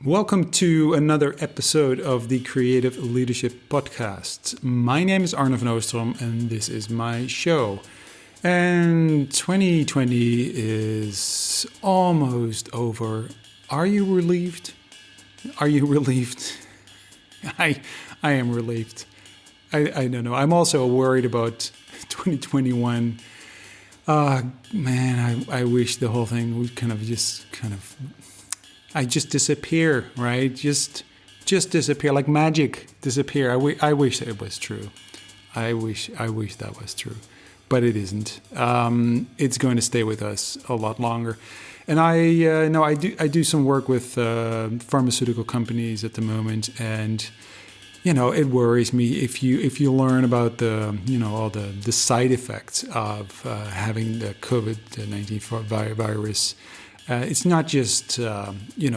Welcome to another episode of the Creative Leadership Podcast. My name is Arne van Oostrom and this is my show. And 2020 is almost over. Are you relieved? Are you relieved? I am relieved. I don't know. I'm also worried about 2021. Man, I wish the whole thing would I just disappear, right? Just disappear, like magic disappear. I wish it was true. I wish that was true, but it isn't. It's going to stay with us a lot longer. And I do some work with pharmaceutical companies at the moment, and it worries me if you learn about all the side effects of having the COVID-19 virus. It's not just, you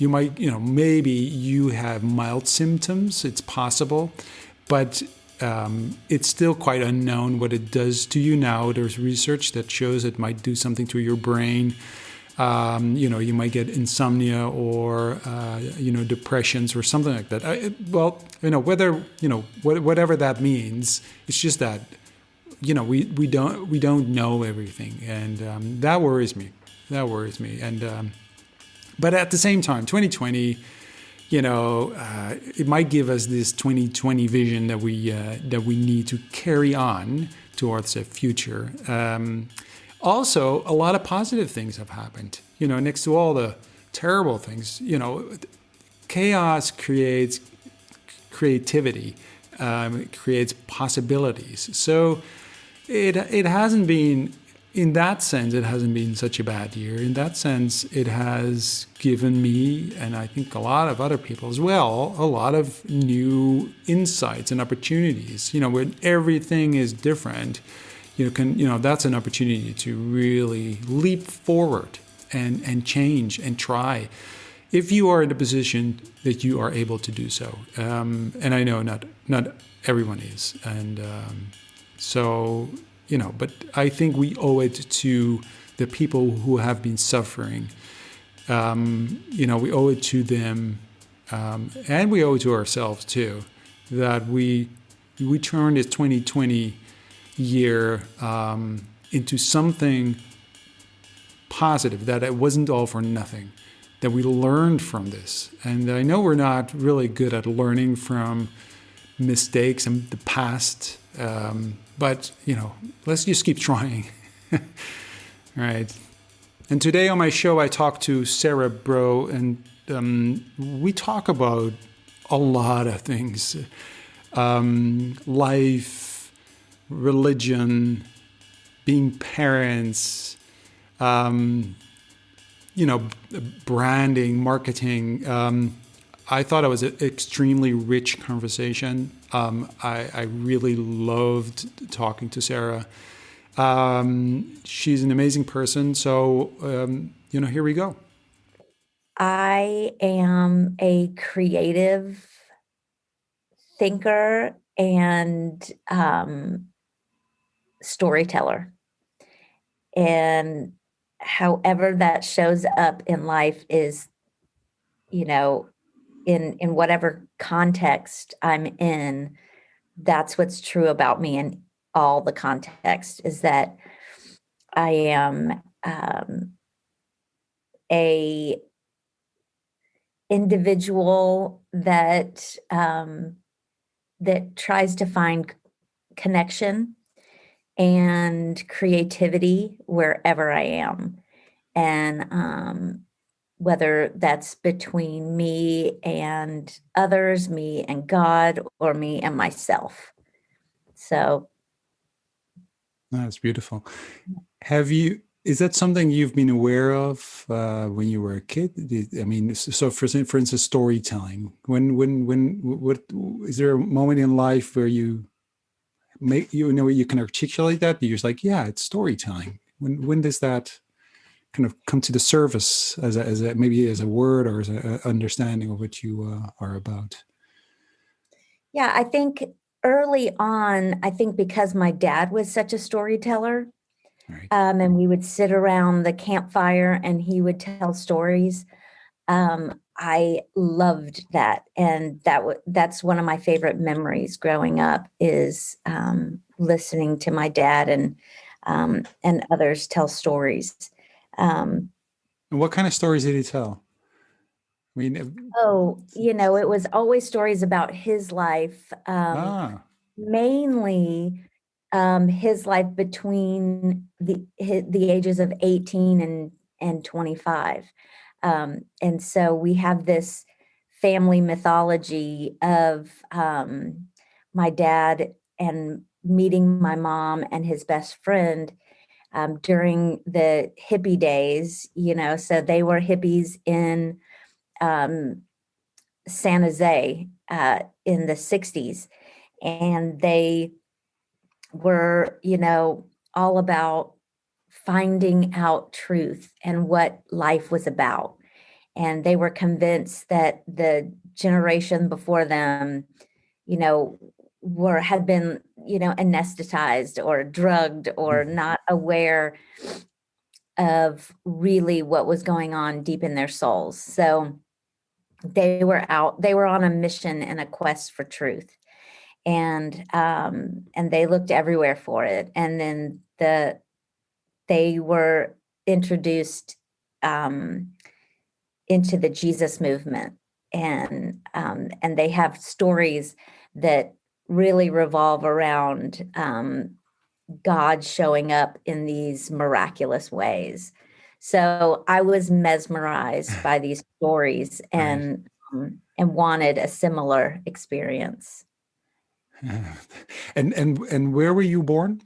might, maybe you have mild symptoms. It's possible, but it's still quite unknown what it does to you now. There's research that shows it might do something to your brain. You might get insomnia or, depressions or something like that. Whatever that means, it's just that, we don't know everything. And that worries me. And but at the same time, 2020, it might give us this 2020 vision that we need to carry on towards the future. Also, a lot of positive things have happened. Next to all the terrible things, chaos creates creativity, creates possibilities. So it hasn't been. In that sense, it hasn't been such a bad year. In that sense, it has given me, and I think a lot of other people as well, a lot of new insights and opportunities. When everything is different, that's an opportunity to really leap forward and change and try. If you are in a position that you are able to do so, and I know not everyone is, and so. But I think we owe it to the people who have been suffering. We owe it to them, and we owe it to ourselves too, that we turn this 2020 year into something positive, that it wasn't all for nothing, that we learned from this. And I know we're not really good at learning from mistakes in the past. But, let's just keep trying. Right. And today on my show, I talked to Sarah Braud, and we talk about a lot of things. Life, religion, being parents, branding, marketing. I thought it was an extremely rich conversation. I really loved talking to Sarah. She's an amazing person. So, here we go. I am a creative thinker and storyteller. And however that shows up in life is, in whatever context I'm in, that's what's true about me in all the context, is that I am a individual that tries to find connection and creativity wherever I am. And whether that's between me and others, me and God, or me and myself. So That's beautiful. Is that something you've been aware of when you were a kid? I mean, so for instance, storytelling. What is there a moment in life where you you can articulate that? You're just like, yeah, it's storytelling. When does that kind of come to the surface as a maybe as a word or as an understanding of what you are about? yeah, I think early on, I think because my dad was such a storyteller, Right. and we would sit around the campfire and he would tell stories. I loved that, and that's one of my favorite memories growing up is listening to my dad and others tell stories. Um, And what kind of stories did he tell? I mean, oh, it was always stories about his life, ah, mainly his life between the ages of 18 and 25. And so we have this family mythology of my dad and meeting my mom and his best friend during the hippie days, so they were hippies in um, San Jose in the 60s. And they were, all about finding out truth and what life was about. And they were convinced that the generation before them, you know, had been, anesthetized or drugged or not aware of really what was going on deep in their souls. So they were on a mission and a quest for truth. And they looked everywhere for it. And then they were introduced um, into the Jesus movement, and they have stories that really revolve around God showing up in these miraculous ways. So I was mesmerized by these stories right. and wanted a similar experience. And where were you born?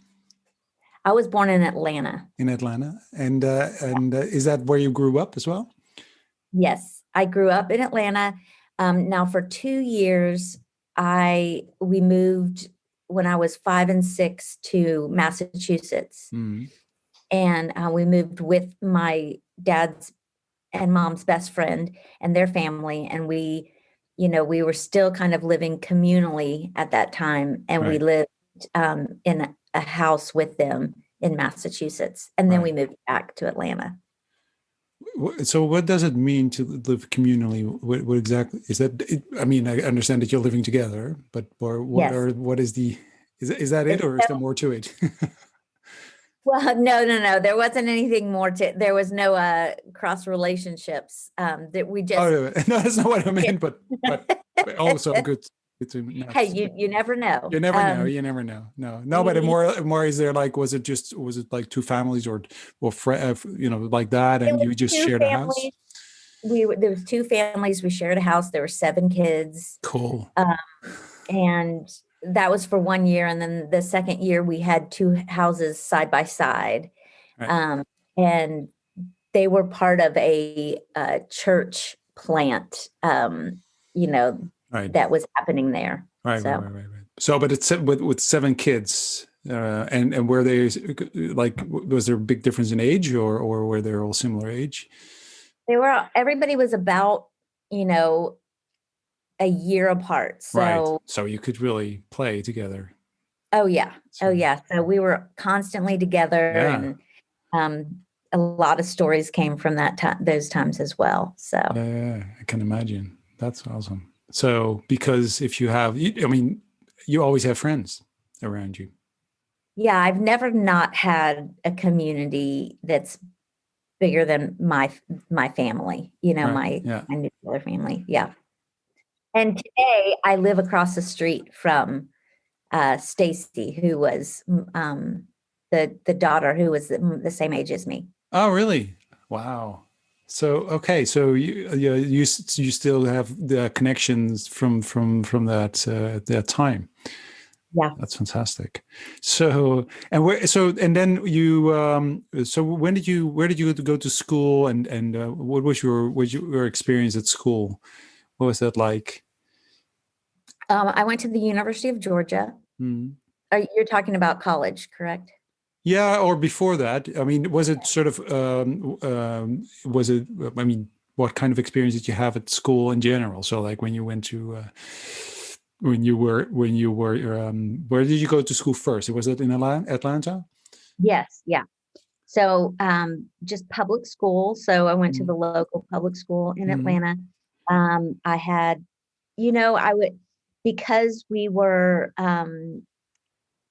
I was born in Atlanta. In Atlanta, and is that where you grew up as well? Yes, I grew up in Atlanta. Now, for 2 years, we moved when I was 5 and 6 to Massachusetts, Mm, and we moved with my dad's and mom's best friend and their family, and we were still kind of living communally at that time, and we right, lived in a house with them in Massachusetts, and then right. we moved back to Atlanta. So, what does it mean to live communally? What exactly is that? I mean, I understand that you're living together, but Yes. what is the is that it, It's or is there more to it? Well, no, no, no. There wasn't anything more to. There was no cross relationships. That we Oh just. no, no, that's not what I meant. But also good. Good to Hey, not. you never know. You never know. You never know. No, no. But We more is there like was it like two families or like that, It and was you just two shared a house? families. There was two families. We shared a house. There were 7 kids, Cool. um, and that was for 1 year. And then the second year, we had two houses side by side, Right. um, and they were part of a church plant. You know Right. that was happening there. Right. Right. So Right. Right. Right. So, but it's with 7 kids, and were they like was there a big difference in age, or were they all similar age? everybody was about you know a year apart. Right. So So you could really play together. oh yeah, oh So yeah. So we were constantly together, yeah. and a lot of stories came from that time, those times as well. So Yeah, I can imagine. That's awesome. So, because if you have, I mean, you always have friends around you. yeah, I've never not had a community that's bigger than my family. Right. My Yeah. my nuclear family. Yeah. And today I live across the street from Stacy, wwho was the daughter who was the same age as me. Oh, really? Wow. So, okay. So you still have the connections from that time. Yeah. That's fantastic. So, and then so where did you go to school, and what was your experience at school? What was that like? I went to the University of Georgia. Hmm. You're talking about college, correct? Yeah, or before that. I mean, was it sort of was it? I mean, what kind of experience did you have at school in general? So, like when you went to when you were where did you go to school first? Was it in Atlanta? Yes. Yeah. So just public school. So I went to Mm, the local public school in mm, Atlanta. I had, I would, because we were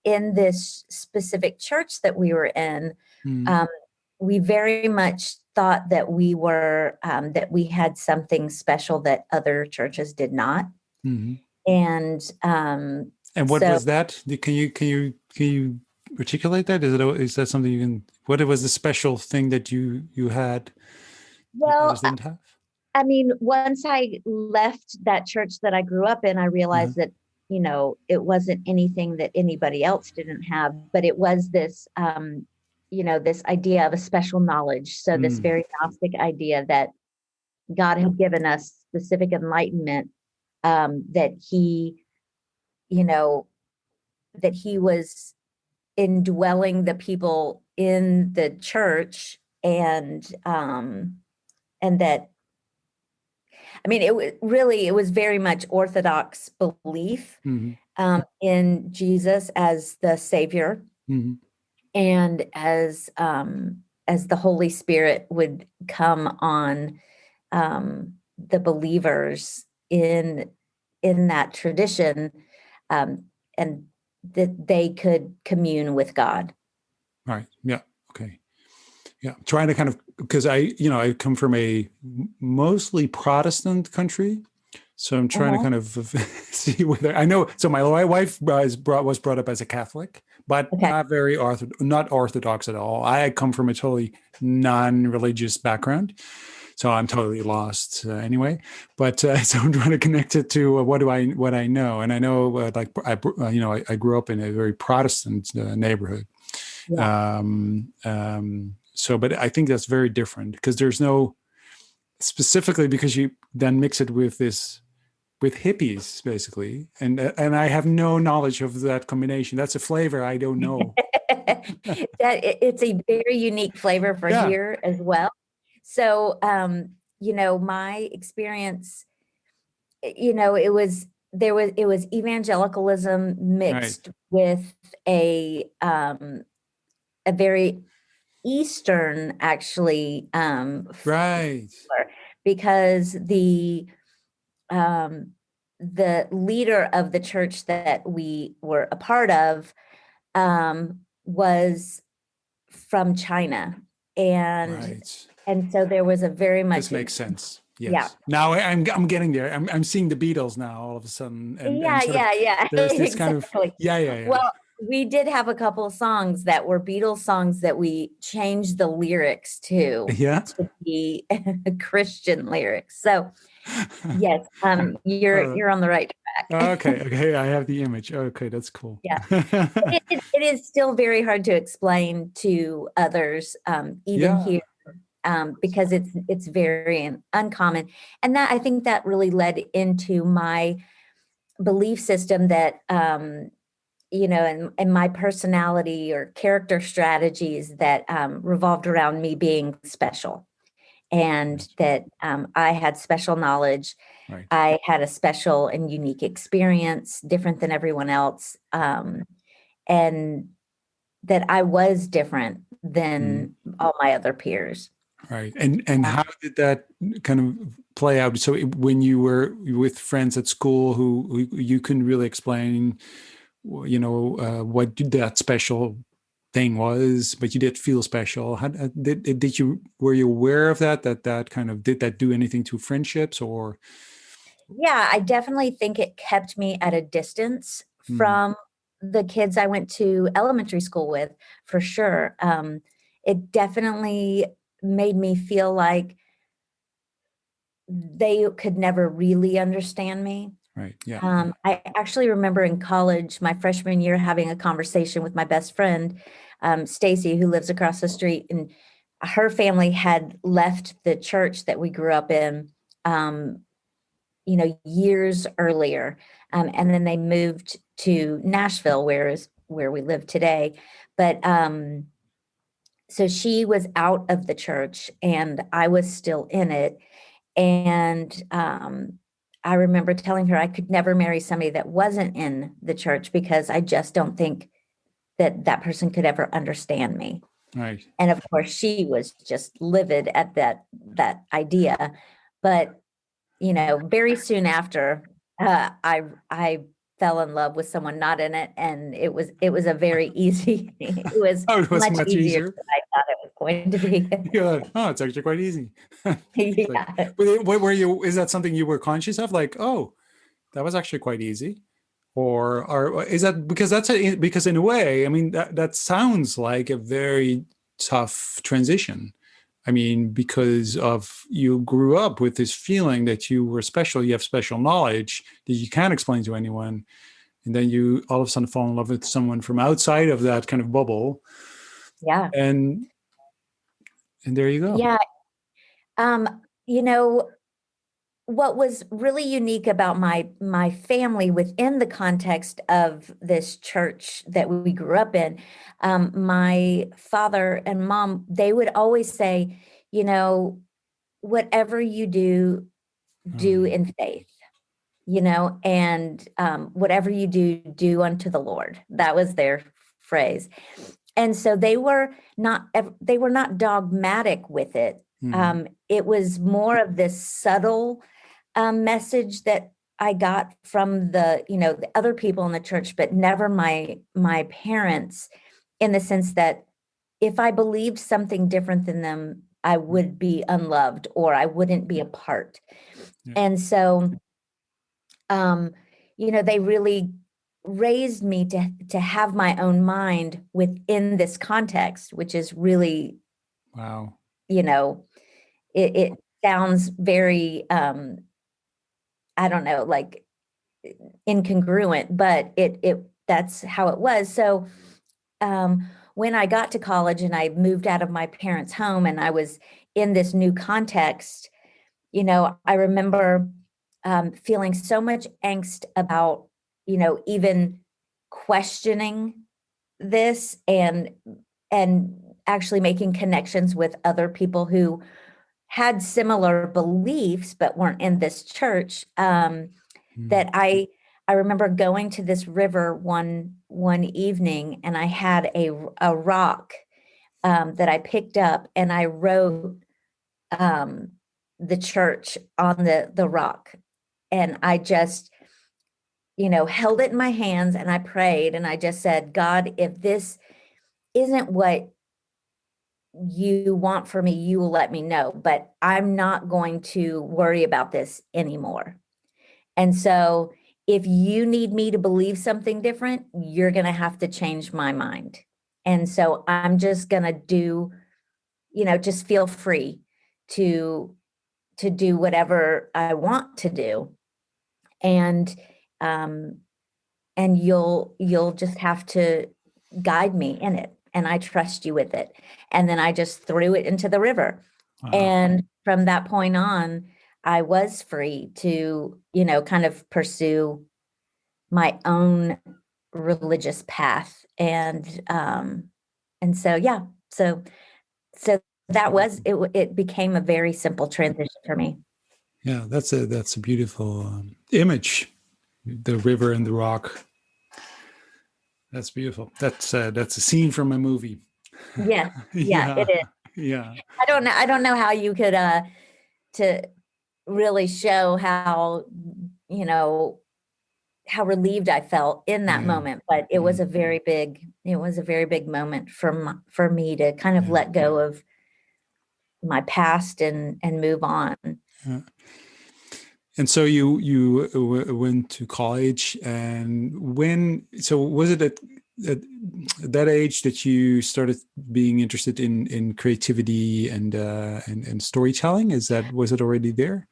in this specific church that we were in, mm, um, we very much thought that that we had something special that other churches did not. mm. And And what so, was that? Can you articulate that? Is that something you can? What was the special thing that you had that others well, didn't have? I mean, once I left that church that I grew up in, I Uh-huh. realized that, it wasn't anything that anybody else didn't have, but it was this, this idea of a special knowledge. So this Mm, very Gnostic idea that God had given us specific enlightenment, that you know, that he was indwelling the people in the church, and that, I mean, it was very much Orthodox belief mm, in Jesus as the Savior, mm. and as the Holy Spirit would come on the believers in that tradition, um, and that they could commune with God. Right. Yeah. Okay. Yeah. Trying to kind of because I come from a mostly Protestant country. So I'm trying to Uh-huh. kind of see whether I know. So my wife was brought up as a Catholic, but Okay. not Orthodox at all. I come from a totally non-religious background, so I'm totally lost anyway. But so I'm trying to connect it to what I know, and I know I grew up in a very Protestant neighborhood. Yeah. So, but I think that's very different because there's no specifically because you then mix it with hippies basically, and I have no knowledge of that combination. That's a flavor I don't know. It's a very unique flavor for Yeah, here as well. So, my experience, it was evangelicalism right, mixed with a very Eastern, actually, right, flavor, because um, the leader of the church that we were a part of was from China, and right. so there was a very This much, makes sense. yeah, Yes. Now I'm getting there. I'm seeing the Beatles now all of a sudden, and yeah, sort of yeah, yeah, there's this kind of exactly. yeah. Well, we did have a couple of songs that were Beatles songs that we changed the lyrics Yeah. to be Christian lyrics. So yes, Uh, you're on the right track. okay. I have the image. Okay, that's cool. Yeah. It is still very hard to explain to others, even Yeah. here, because it's very uncommon. And that, I think that really led into my belief system that, and my personality or character strategies that revolved around me being special, and Right. that I had special knowledge. Right. I had a special and unique experience, different than everyone else. And that I was different Mm, than all my other peers. right. And how did that kind of play out? So when you were with friends at school who you couldn't really explain, what that special thing was, but you did feel special. How did you were you aware of that kind of did that do anything to friendships or? Yeah, I definitely think it kept me at a distance Mm, from the kids I went to elementary school with, for sure. It definitely made me feel like they could never really understand me. right. Yeah. I actually remember in college, my freshman year, having a conversation with my best friend, Stacy, who lives across the street, and her family had left the church that we grew up in, years earlier, and then they moved to Nashville, where we live today. But so she was out of the church, and I was still in it, and I remember telling her I could never marry somebody that wasn't in the church because I just don't think that that person could ever understand me. Right. And of course, she was just livid at that idea. But very soon after, I fell in love with someone not in it, and it was a very easy. It was Oh, it was much much easier easier. than I thought it was going to be. Yeah. Oh, it's actually quite easy. It's like, Yeah. were you? Is that something you were conscious of? Like, oh, that was actually quite easy, or is that because because in a way, I mean, that sounds like a very tough transition. I mean, because of you grew up with this feeling that you were special, you have special knowledge that you can't explain to anyone, and then you all of a sudden fall in love with someone from outside of that kind of bubble, Yeah. and there you go. Yeah. Um, you know, what was really unique about my family within the context of this church that we grew up in, my father and mom, they would always say, you know, whatever you do, do Um, in faith, and whatever you do, do unto the Lord. That was their phrase. And so they were not dogmatic with it. mhm, It was more of this subtle message that I got from the other people in the church, but never my parents, in the sense that if I believed something different than them, I would be unloved or I wouldn't be a part. yeah, And so, um, they really raised me to have my own mind within this context, which is really, wow. you know, it sounds very, I don't know, like incongruent, but it that's how it was. So when I got to college and I moved out of my parents' home and I was in this new context, I remember feeling so much angst about, even questioning this and actually making connections with other people who had similar beliefs but weren't in this church. Mm, That I remember going to this river one evening, and I had a rock that I picked up, and I wrote um, the church on the rock, and I just held it in my hands, and I prayed, and I just said, God, if this isn't what you want for me, you will let me know, but I'm not going to worry about this anymore. And so if you need me to believe something different, you're going to have to change my mind. And so I'm just going to just feel free to do whatever I want to do. And um and you'll just have to guide me in it, and I trust you with it. And then I just threw it into the river. wow. And from that point on, I was free to, kind of pursue my own religious path. And so, yeah, so that was it. It became a very simple transition for me. Yeah, that's a beautiful image. The river and the rock. That's beautiful. That's a scene from a movie. Yes, yeah, Yeah, it is. yeah, I don't know how you could to really show you know how relieved I felt in that yeah, moment, but mm, it was a very big moment for me to kind of yeah, let go of my past and move on. yeah. And so you went to college, and so was it at that age that you started being interested in creativity and storytelling? Was it already there?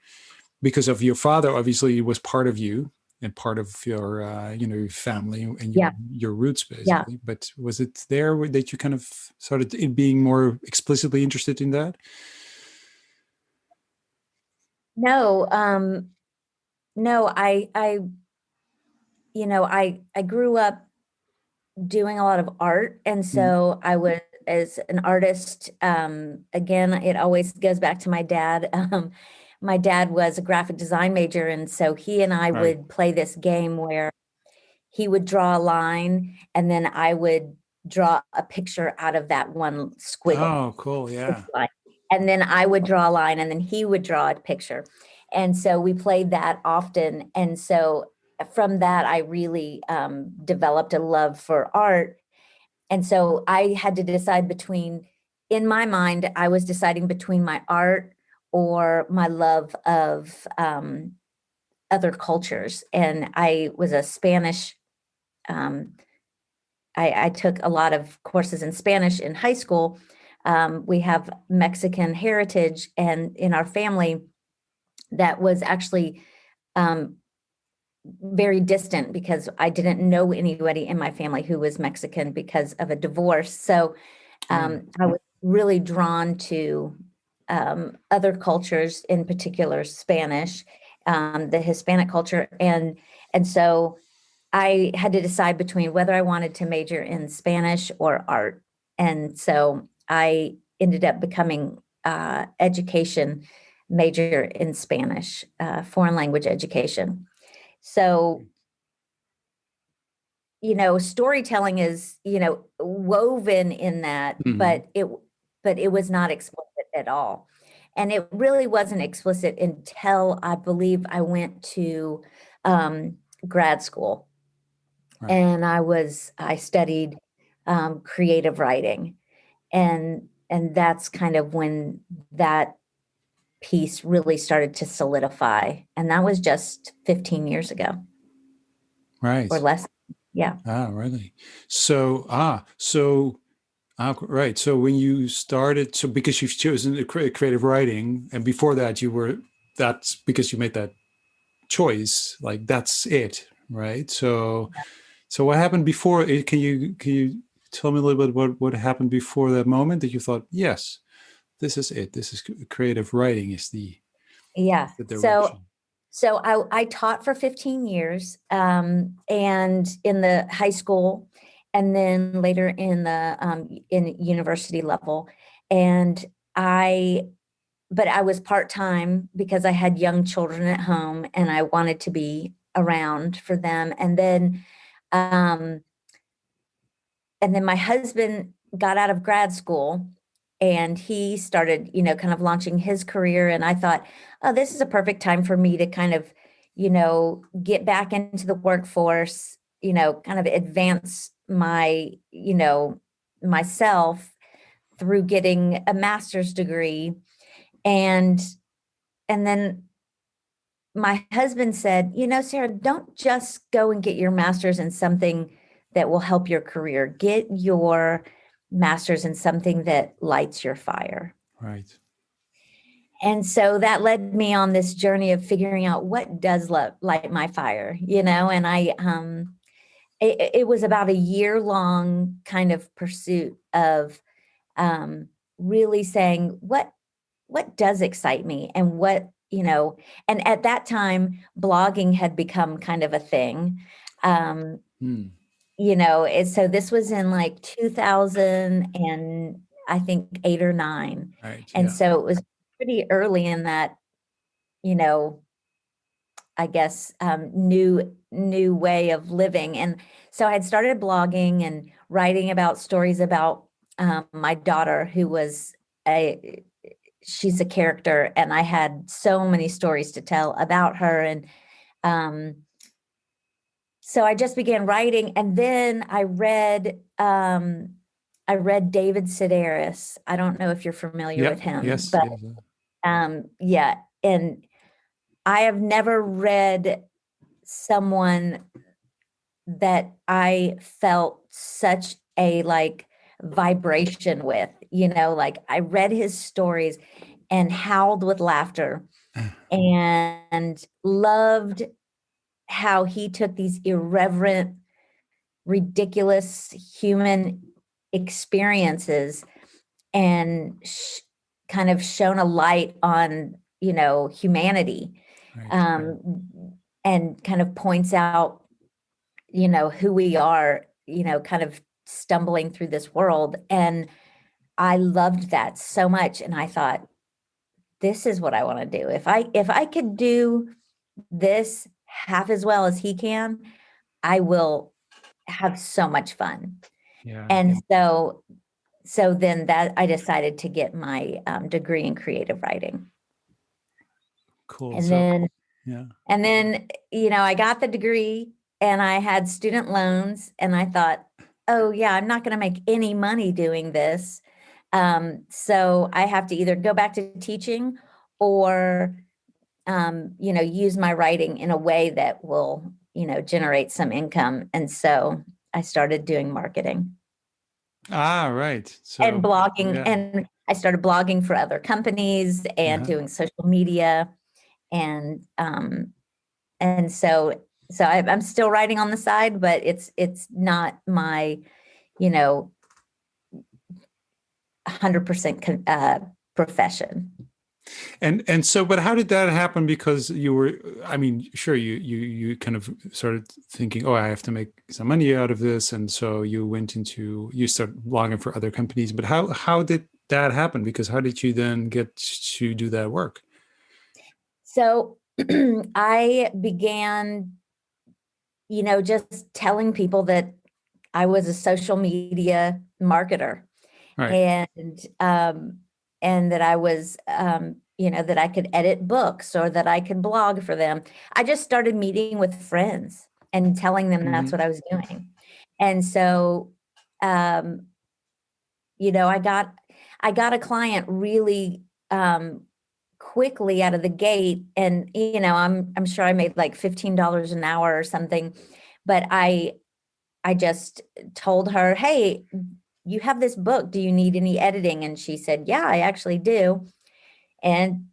Because of your father, obviously, was part of you and part of your your family and Yeah, your roots yeah. basically. But was it there that you kind of started being more explicitly interested in that? No, no, I grew up doing a lot of art, and Mm, so I was as an artist. Again, it always goes back to my dad. My dad was a graphic design major, and so he and I right. would play this game where he would draw a line, and then I would draw a picture out of that one squiggle Oh, cool. Yeah. line. And then I would draw a line and then he would draw a picture. And so we played that often. And so from that, I really developed a love for art. And so I had to decide between, in my mind, I was deciding between my art or my love of other cultures. And I was a Spanish, um, I took a lot of courses in Spanish in high school. We have Mexican heritage, and in our family, that was actually um, very distant because I didn't know anybody in my family who was Mexican because of a divorce. So I was really drawn to other cultures, in particular Spanish, the Hispanic culture, and so I had to decide between whether I wanted to major in Spanish or art, and so I ended up becoming education major in Spanish, foreign language education. So, storytelling is, woven in that, Mhm. but it was not explicit at all. And it really wasn't explicit until I believe I went to grad school Right. and I studied creative writing. And that's kind of when that piece really started to solidify. And that was just 15 years ago or Right. less. Yeah. Ah, really? So, right. So when you started, so because you've chosen the creative writing, and before that that's because you made that choice, like that's it, right? So what happened before it? Can you tell me a little bit what happened before that moment that you thought, yes, this is it. This is creative writing is Yeah. the So direction. so I taught for 15 years, and in the high school, and then later in the in university level, and I but I was part time because I had young children at home, and I wanted to be around for them, um, and then my husband got out of grad school and he started, kind of launching his career. And I thought, oh, this is a perfect time for me to kind of, get back into the workforce, kind of advance myself through getting a master's degree. And and then my husband said, Sarah, don't just go and get your master's in something that will help your career. Get your master's in something that lights your fire. Right. And so that led me on this journey of figuring out what does light my fire, and it was about a year long kind of pursuit of um, really saying what does excite me and and at that time blogging had become kind of a thing. um Hmm. so this was in like 2000 and I think 8 or 9, Right. and Yeah. so it was pretty early in that, you know I guess new way of living. And so I had started blogging and writing about stories about my daughter, who was a she's a character, and I had so many stories to tell about her. And um, so I just began writing, and then I read David Sedaris. I don't know if you're familiar Yeah. with him, Yes. but Yes. yeah, and I have never read someone that I felt such a like vibration with, like I read his stories and howled with laughter and loved how he took these irreverent, ridiculous human experiences and kind of shone a light on, humanity, Right. and kind of points out, who we are, kind of stumbling through this world. And I loved that so much. And I thought, this is what I want to do. If I could do this half as well as he can, I will have so much fun. Yeah. And so then that I decided to get my degree in creative writing. Cool. And So, then yeah. and then, I got the degree and I had student loans and I thought, oh yeah, I'm not going to make any money doing this. So I have to either go back to teaching or, use my writing in a way that will, generate some income. And so I started doing marketing Ah, right. and So, blogging, yeah. and I started blogging for other companies and Uh-huh. doing social media. And so I'm still writing on the side, but it's not my, you know, 100% profession. And so, but how did that happen? Because you were, I mean, sure, you kind of started thinking, oh, I have to make some money out of this, and so you started blogging for other companies. But how did that happen? Because how did you then get to do that work? So I began, just telling people that I was a social media marketer Right. and and that I was that I could edit books or that I could blog for them. I just started meeting with friends and telling them that's Hmm. what I was doing. And so um I got a client really quickly out of the gate, and I'm sure I made like $15 an hour or something, but I just told her, "Hey, you have this book. Do you need any editing?" And she said, "Yeah, I actually do." And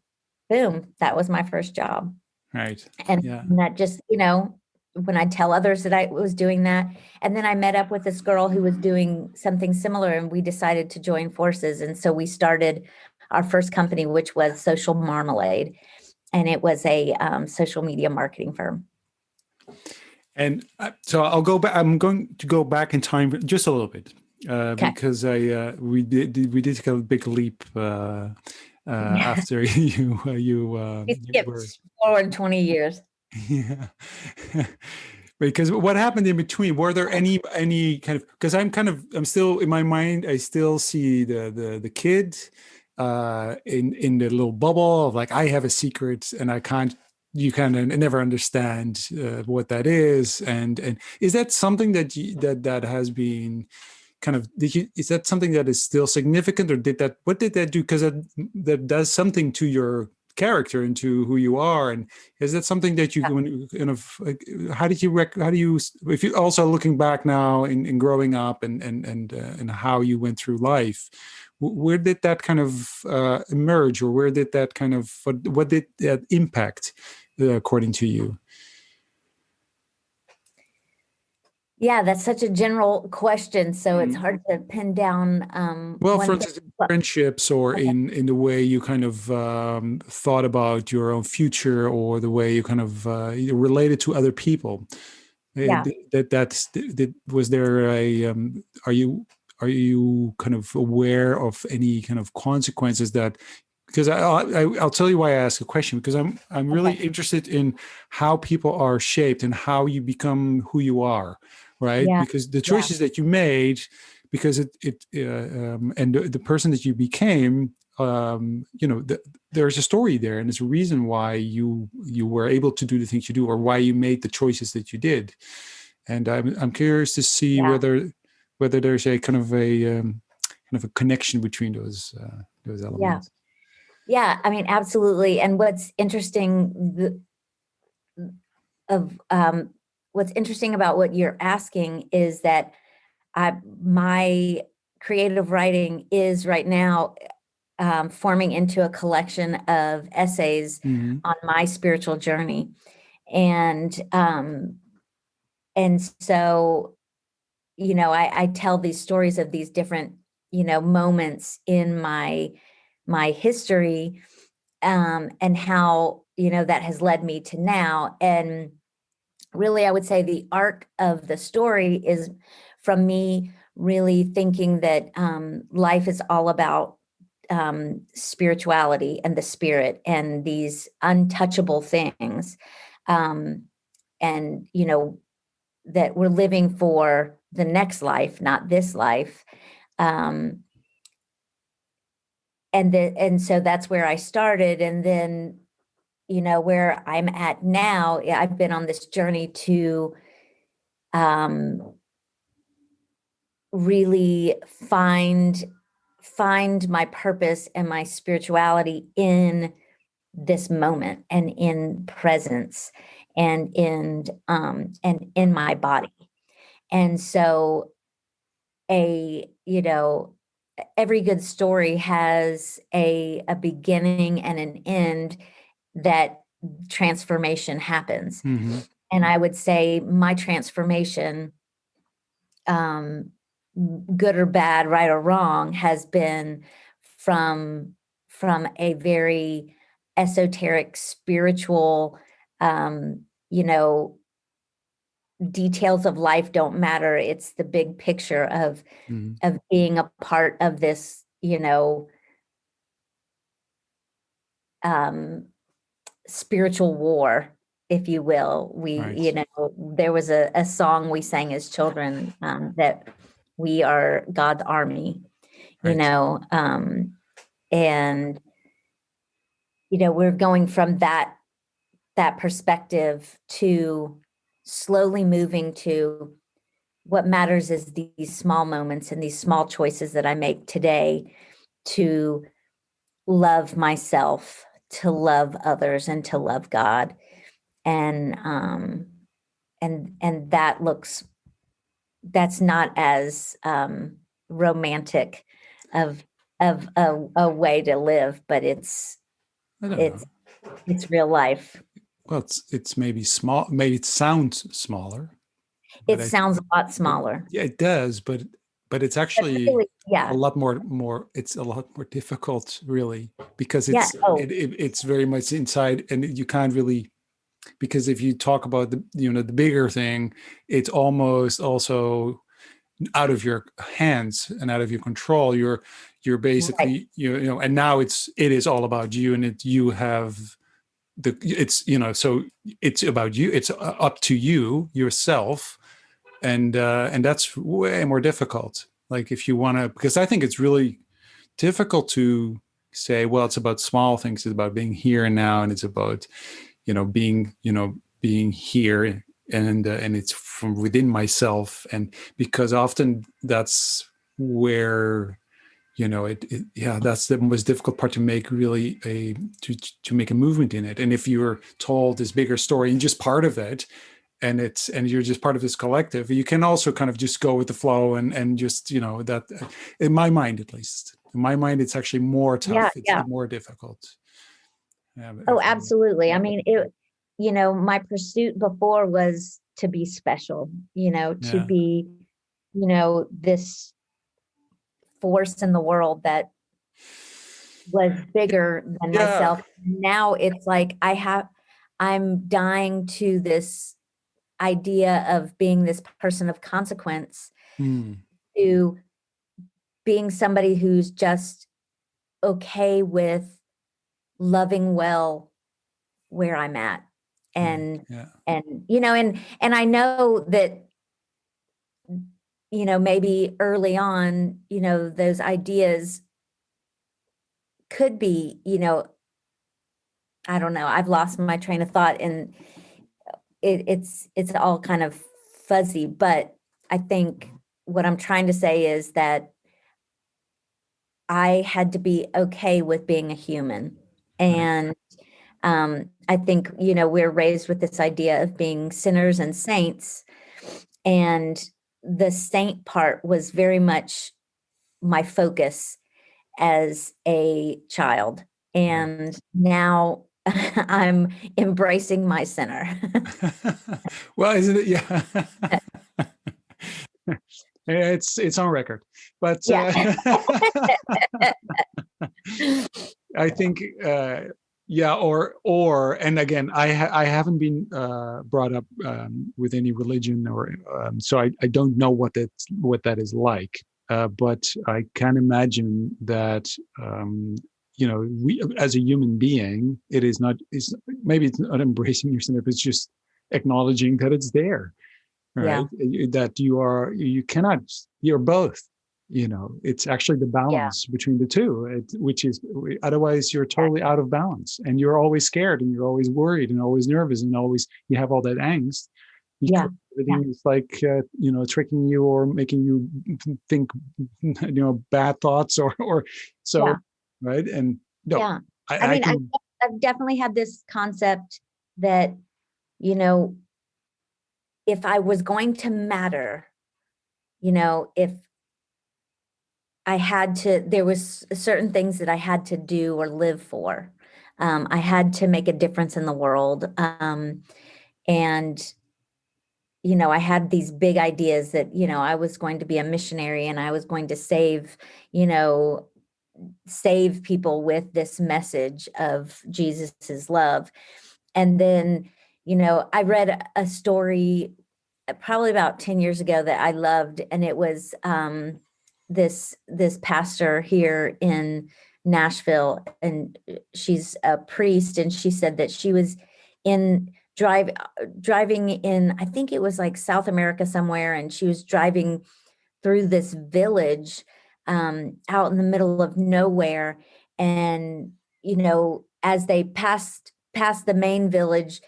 boom, that was my first job. Right. And Yeah. that just, when I tell others that I was doing that. And then I met up with this girl who was doing something similar and we decided to join forces. And so we started our first company, which was Social Marmalade. And it was a social media marketing firm. And so I'll go back. I'm going to go back in time just a little bit Okay. because we did take a big leap Yeah. after We you were. skipped forward 20 years. Yeah. Because what happened in between? Were there any kind of, because I'm still in my mind, I still see the kid in the little bubble of like, I have a secret and I can't, you kind of never understand what that is. And is that something that has been kind of, is that something that is still significant, or what did that do? Because that does something to your character and to who you are. And is that something that you Yeah. kind of like, how do you, if you also looking back now in growing up and how you went through life, where did that kind of emerge, or where did that kind of, what did that impact according to you? Yeah, that's such a general question, so it's Mhm. hard to pin down Well, for one thing. instance, in friendships, or Okay. in the way you kind of thought about your own future, or the way you kind of related to other people. Yeah, Was there a are you kind of aware of any kind of consequences that, because I'll tell you why I ask a question, because I'm really okay. interested in how people are shaped and how you become who you are, right? Yeah, Because the yeah, choices that you made, because and the person that you became, there's a story there, and there's a reason why you were able to do the things you do, or why you made the choices that you did. And I'm curious to see yeah, whether there's a kind of a connection between those yeah. elements. Yeah, I mean, absolutely. And of what's interesting about what you're asking is that my creative writing is right now forming into a collection of essays Hmm. on my spiritual journey, and so I tell these stories of these different moments in my history, and how that has led me to now. And really, I would say the arc of the story is from me really thinking that life is all about spirituality and the spirit and these untouchable things, um, and that we're living for the next life, not this life. And so that's where I started. And then, where I'm at now, I've been on this journey to really find my purpose and my spirituality in this moment and in presence and in my body. And so every good story has a beginning and an end, that transformation happens. Mm-hmm. And I would say my transformation, good or bad, right or wrong, has been from a very esoteric, spiritual, you know, details of life don't matter. It's the big picture of being a part of this, spiritual war, if you will. Right. There was a song we sang as children, that we are God's army, Right. And we're going from that perspective to slowly moving to what matters is these small moments and these small choices that I make today to love myself, to love others, and to love God. And and that's not as romantic of a way to live, but I don't know. it's it's real life. Well, it's maybe small. Maybe it sounds smaller, but It sounds a lot smaller, yeah, it does. But it's but actually really, a yeah, lot more. It's a lot more difficult, really, because yeah. Oh, it's very much inside, and you can't really, because if you talk about the bigger thing, it's almost also out of your hands and out of your control. You're right, basically and now it is all about you, and you have so it's about you, it's up to you yourself, and that's way more difficult. Like if you want to, because I think it's really difficult to say, well, it's about small things, it's about being here and now, and it's about being here, and it's from within myself. And because often that's where yeah, that's the most difficult part, to make really to make a movement in it. And if you're told this bigger story and just part of it, and you're just part of this collective, you can also kind of just go with the flow, and just that, in my mind, at least in my mind, it's actually more yeah, tough, it's yeah. more difficult. Oh, absolutely. I mean, my pursuit before was to be special, to Yeah, be, this force in the world that was bigger than yeah. myself. Now it's like I'm dying to this idea of being this person of consequence, Hmm. to being somebody who's just okay with loving well where I'm at. Right. And Yeah. and I know that maybe early on, those ideas could be, I don't know, I've lost my train of thought, and it's all kind of fuzzy. But I think what I'm trying to say is that I had to be okay with being a human. Right. And I think, we're raised with this idea of being sinners and saints. And the saint part was very much my focus as a child. Right. And now I'm embracing my sinner. Well, isn't it? Yeah. It's on record, but Yeah. I think yeah, or and again, I haven't been brought up with any religion, or so I don't know what that is like, but I can imagine that we, as a human being, it is not, maybe it's not embracing your sin, it's just acknowledging that it's there. Yeah. right? That you cannot, you're both, it's actually the Yeah. balance between the two, which is, otherwise you're totally out of balance and you're always scared and you're always worried and always nervous and always, you have all that angst Yeah. because Yeah. everything is like, tricking you or making you think, bad thoughts or Yeah. so, right? And no, Yeah. I I mean, can, I've definitely had this concept that, you know, if I was going to matter, if I had to, there was certain things that I had to do or live for. I had to make a difference in the world. And, I had these big ideas that, I was going to be a missionary and I was going to you know, save people with this message of Jesus's love. And then, I read a story probably about 10 years ago that I loved, and it was this pastor here in Nashville, and she's a priest, and she said that she was in driving in, I think it was like South America somewhere, and she was driving through this village out in the middle of nowhere. And, as they passed the main village,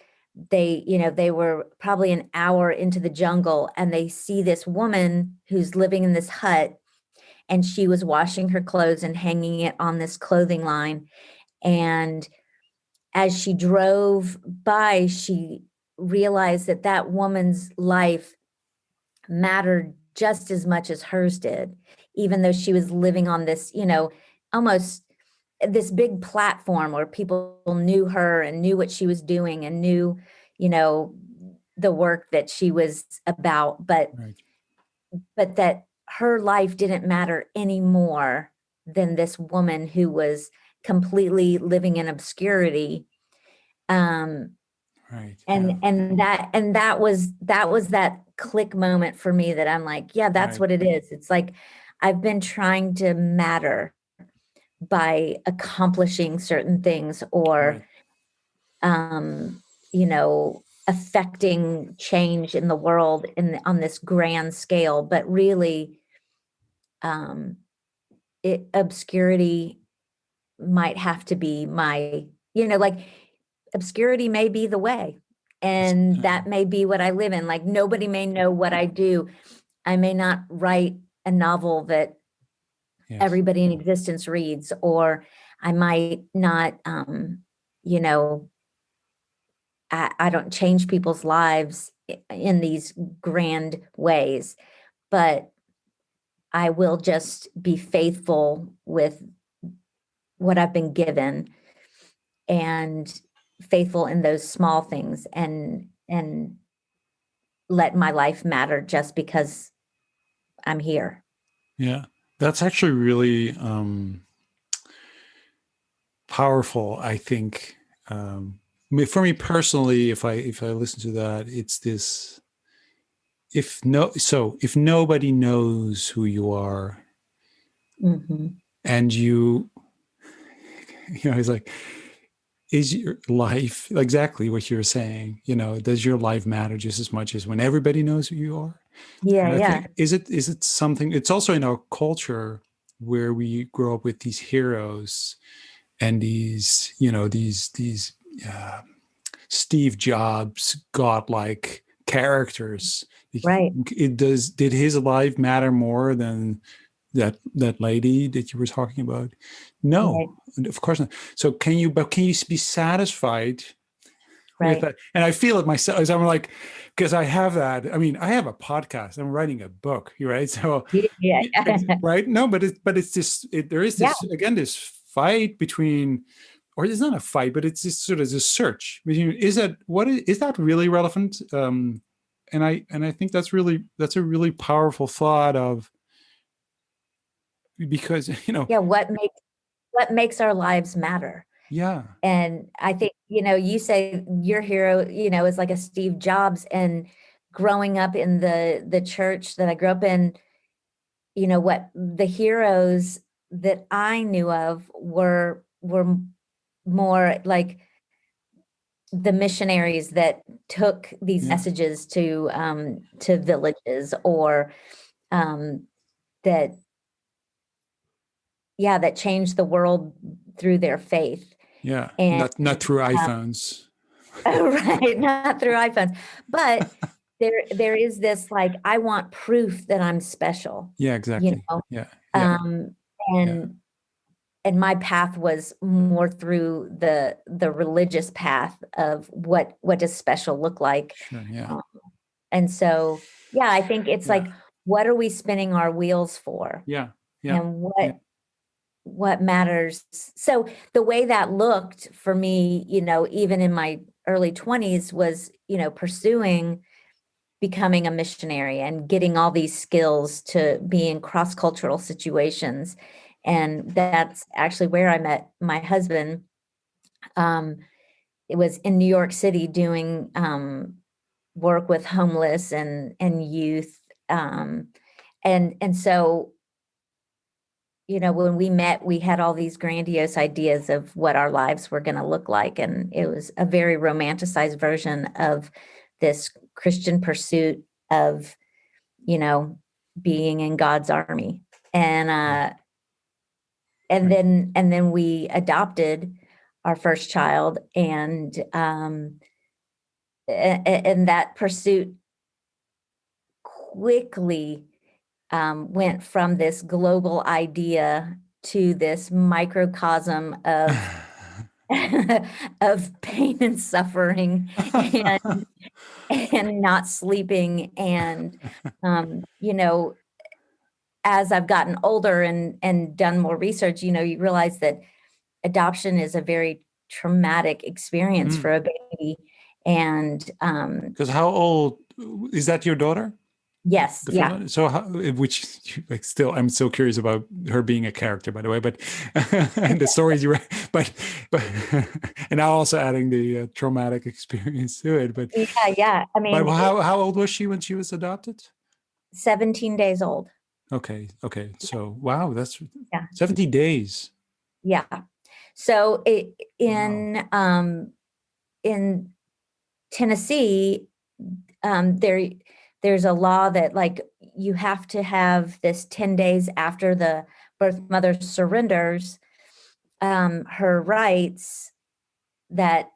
they were probably an hour into the jungle and they see this woman who's living in this hut, and she was washing her clothes and hanging it on this clothing line. And as she drove by, she realized that that woman's life mattered just as much as hers did, even though she was living on this, almost this big platform where people knew her and knew what she was doing and knew, you know, the work that she was about, right, but that her life didn't matter any more than this woman who was completely living in obscurity. Um, right, yeah, and that was that click moment for me that I'm like, yeah, that's right, what it is. It's like I've been trying to matter by accomplishing certain things or right, um affecting change in the world on this grand scale, but really um obscurity might have to be my, like obscurity may be the way. And uh, that may be what I live in. Like nobody may know what I do. I may not write a novel that yes, everybody in existence reads, or I might not, you know, I don't change people's lives in these grand ways, but I will just be faithful with what I've been given and faithful in those small things and let my life matter just because I'm here. yeah. That's actually really powerful, I think. For me personally, if I listen to that, it's this: if nobody knows who you are, Hmm. and it's like, is your life exactly what you're saying? Does your life matter just as much as when everybody knows who you are? Yeah, And I yeah, think, is it something? It's also in our culture where we grow up with these heroes and these uh, Steve Jobs godlike characters. right, Did his life matter more than that lady that you were talking about? No, right, of course not. So can you be satisfied with right. that? And I feel it myself as I'm like, because I have that. I mean, I have a podcast. I'm writing a book, right? So, Yeah, yeah, right? No, but it's just there is yeah, this, again, this fight between, or it's not a fight, but it's just sort of this search between, is that really relevant? And I think that's a really powerful thought of, because yeah. What makes our lives matter? yeah, And I think, you say your hero, is like a Steve Jobs, and growing up in the church that I grew up in, what the heroes that I knew of were more like the missionaries that took these Yeah. messages to villages, or um, that that changed the world through their faith. Yeah. And Not through uh, iPhones. right, not through iPhones, but there is this, like, I want proof that I'm special, Yeah, you exactly. know. Yeah. Yeah. Um, Yeah. and my path was more through the religious path of what does special look like. Sure. Yeah. Um, and so, yeah, I think it's Yeah. like, what are we spinning our wheels for? Yeah. Yeah. And Yeah. what matters? So the way that looked for me, even in my early 20s, was, pursuing becoming a missionary and getting all these skills to be in cross-cultural situations. And that's actually where I met my husband. Um, it was in New York City, doing work with homeless and youth. And so, when we met, we had all these grandiose ideas of what our lives were going to look like. And it was a very romanticized version of this Christian pursuit of, you know, being in God's army. And Right. and Right. then we adopted our first child, and that pursuit quickly went from this global idea to this microcosm of of pain and suffering, and not sleeping. And as I've gotten older and done more research, you realize that adoption is a very traumatic experience Mm. for a baby. And Because how old is that, your daughter? yes, The first yeah. one? So how, which, like, still, I'm so curious about her being a character, by the way, but and the stories you read, but and now also adding the traumatic experience to it. Yeah. I But mean, how old was she when she was adopted? 17 days old. Okay. Okay. So wow, that's Yeah. 70 days. Yeah. So Wow. in Tennessee, there's a law that, like, you have to have this 10 days after the birth mother surrenders her rights, that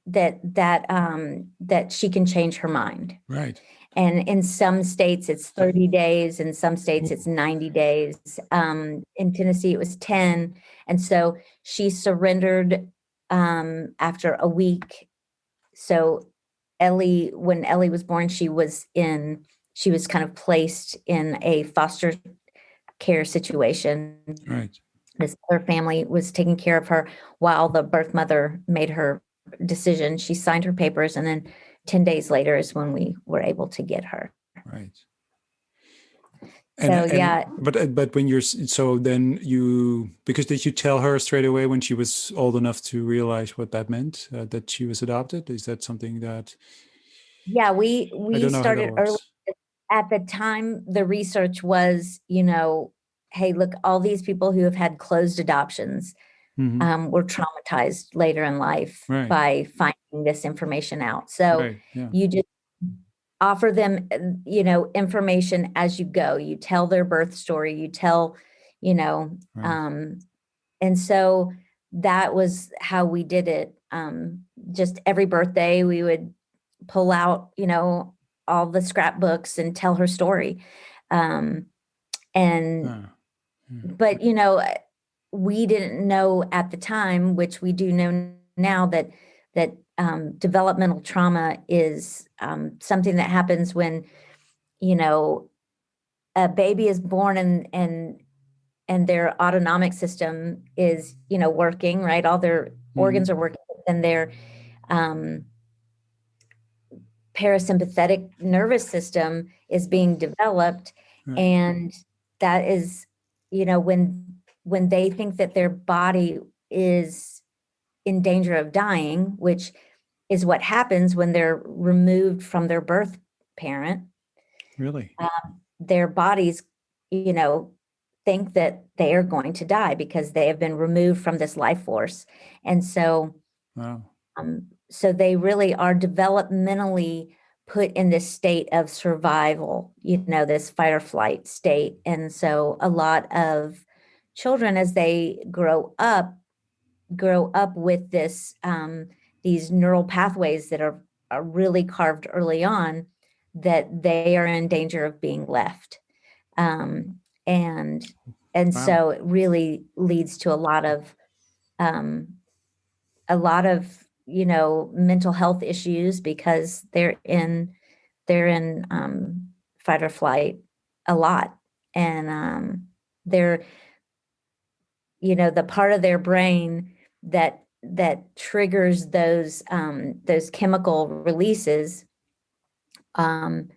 that she can change her mind. Right. And in some states it's 30 days, in some states it's 90 days. In Tennessee it was 10. And so she surrendered after a week. So when Ellie was born, she was kind of placed in a foster care situation. Right. This other family was taking care of her while the birth mother made her decision. She signed her papers, and then 10 days later is when we were able to get her. Right. So And yeah, but when so then you, because did you tell her straight away when she was old enough to realize what that meant, that she was adopted? Is that something that, I we don't know how that started early. works. At the time, the research was, hey, look, all these people who have had closed adoptions Hmm. were traumatized later in life Right. by finding this information out. So Right. Yeah. you just offer them, information as you go. You tell their birth story, you tell, you know, Right. um, and so that was how we did it. Just every birthday, we would pull out, all the scrapbooks and tell her story. Um, and, Ah, yeah. but, we didn't know at the time, which we do know now, that developmental trauma is something that happens when, a baby is born, and their autonomic system is, working, right? All their Hmm. organs are working, and their um, parasympathetic nervous system is being developed. Right. And that is, when they think that their body is in danger of dying, which is what happens when they're removed from their birth parent, Really? their bodies, you know, think that they are going to die because they have been removed from this life force. And so, Wow. um, so they really are developmentally put in this state of survival, this fight or flight state. And so a lot of children, as they grow up with these neural pathways that are really carved early on, that they are in danger of being left. Um, and Wow. so it really leads to um, a lot of mental health issues, because they're in fight or flight a lot. And they're the part of their brain that triggers those chemical releases um,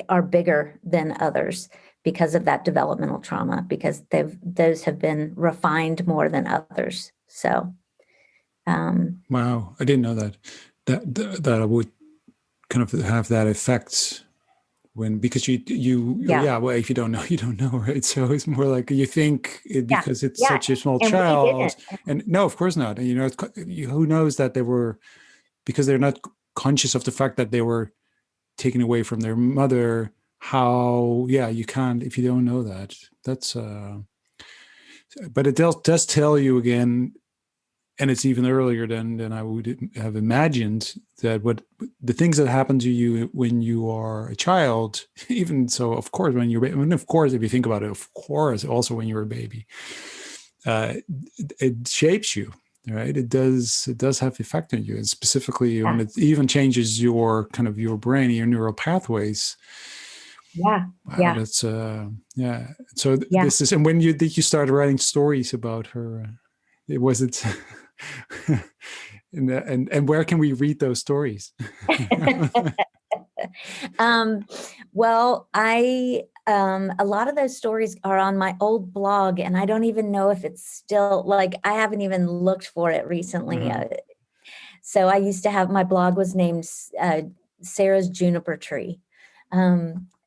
are bigger than others, because of that developmental trauma, because those have been refined more than others. So Wow. I didn't know that I would kind of have that effect when, because yeah, yeah, well, if you don't know, you don't know, right? So it's more like you think yeah, because it's yeah. such a small And we child, didn't. and no, of course not. And who knows that they were, because they're not conscious of the fact that they were taken away from their mother. How, yeah, you can't if you don't know that. That's but it does tell you again, and it's even earlier than I would have imagined, that what the things that happen to you when you are a child, even so, of course, when you're, and of course, if you think about it, of course, also when you're a baby, uh, it shapes you, right? It does have effect on you, and specifically when Yeah, it even changes your kind of your brain, your neural pathways. yeah, Wow, yeah, that's yeah. So yeah. this is, and when did you start writing stories about her? It was it. And where can we read those stories? um, well, I a lot of those stories are on my old blog, and I don't even know if it's still, like, I haven't even looked for it recently. Uh-huh. So I used to have, my blog was named Sarah's Juniper Tree.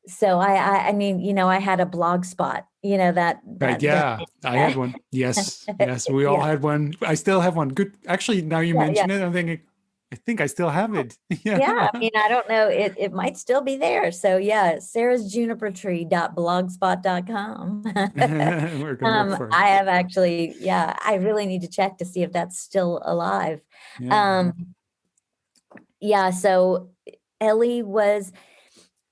So I mean, I had a blog spot, Right. that Yeah, I had one. Yes. Yes. We all yeah, had one. I still have one. Good. Actually, now you yeah, yeah. mention it, I'm thinking, I think I still have it. Yeah, Yeah. I mean, I don't know. It might still be there. So yeah, sarahsjunipertree.blogspot.com. We're going to look for it. I have actually, yeah, I really need to check to see if that's still alive. Yeah. Um, yeah, so Ellie was,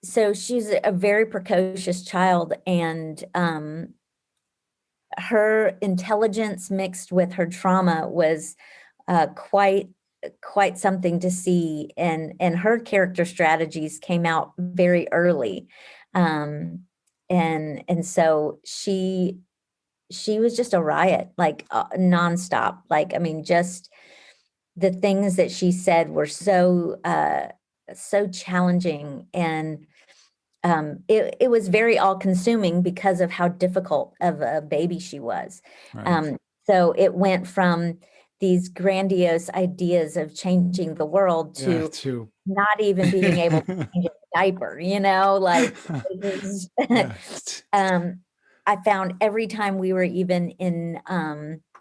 so she's a very precocious child, and her intelligence mixed with her trauma was quite something to see, and her character strategies came out very early. And so she was just a riot, like nonstop. Like, I mean, just the things that she said were so challenging, and it was very all consuming because of how difficult of a baby she was. Right. Um, so it went from these grandiose ideas of changing the world Yeah. to Too. not even being able to change a diaper, like it was, Yeah. um, I found every time we were even in,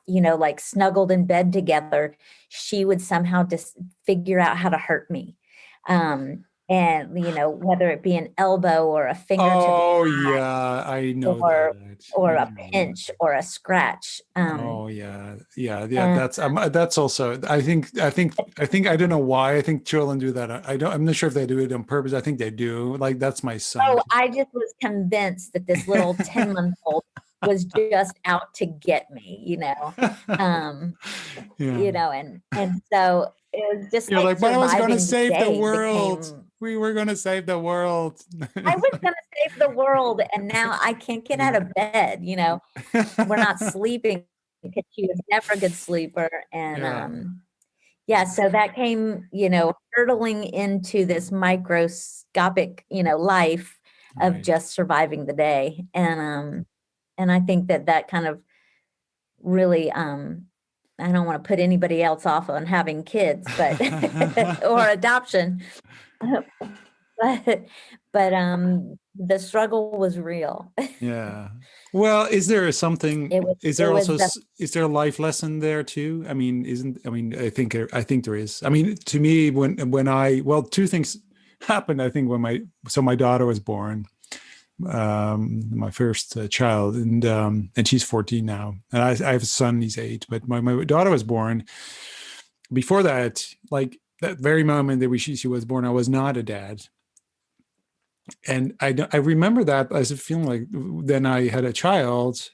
like snuggled in bed together, she would somehow just figure out how to hurt me. And whether it be an elbow or a finger to the Oh yeah, I know or that. or I a know that. pinch or a scratch. Oh yeah, yeah, yeah. And That's also. I think. I don't know why. I think children do that. I don't. I'm not sure if they do it on purpose. I think they do. Like that's my son. oh, I just was convinced that this little 10-month-old was just out to get me, um, Yeah. and so it was just You're like like, but I was going to surviving the save the day world. became, We were going to save the world. I was going to save the world, and now I can't get out of bed. We're not sleeping because she was never a good sleeper. And Yeah. yeah, so that came, hurtling into this microscopic, life of Right. just surviving the day. And I think that kind of really, I don't want to put anybody else off on having kids, but or adoption. But but the struggle was real. Yeah. Well, is there something, is It there was also, the is there a life lesson there too? I mean, I mean, I think there is. I mean, to me, well, two things happened, I think, so my daughter was born, my first child, and she's 14 now. And I have a son, he's 8, but my daughter was born. Before that, like that very moment that she was born, I was not a dad. And I remember that as a feeling like then I had a child,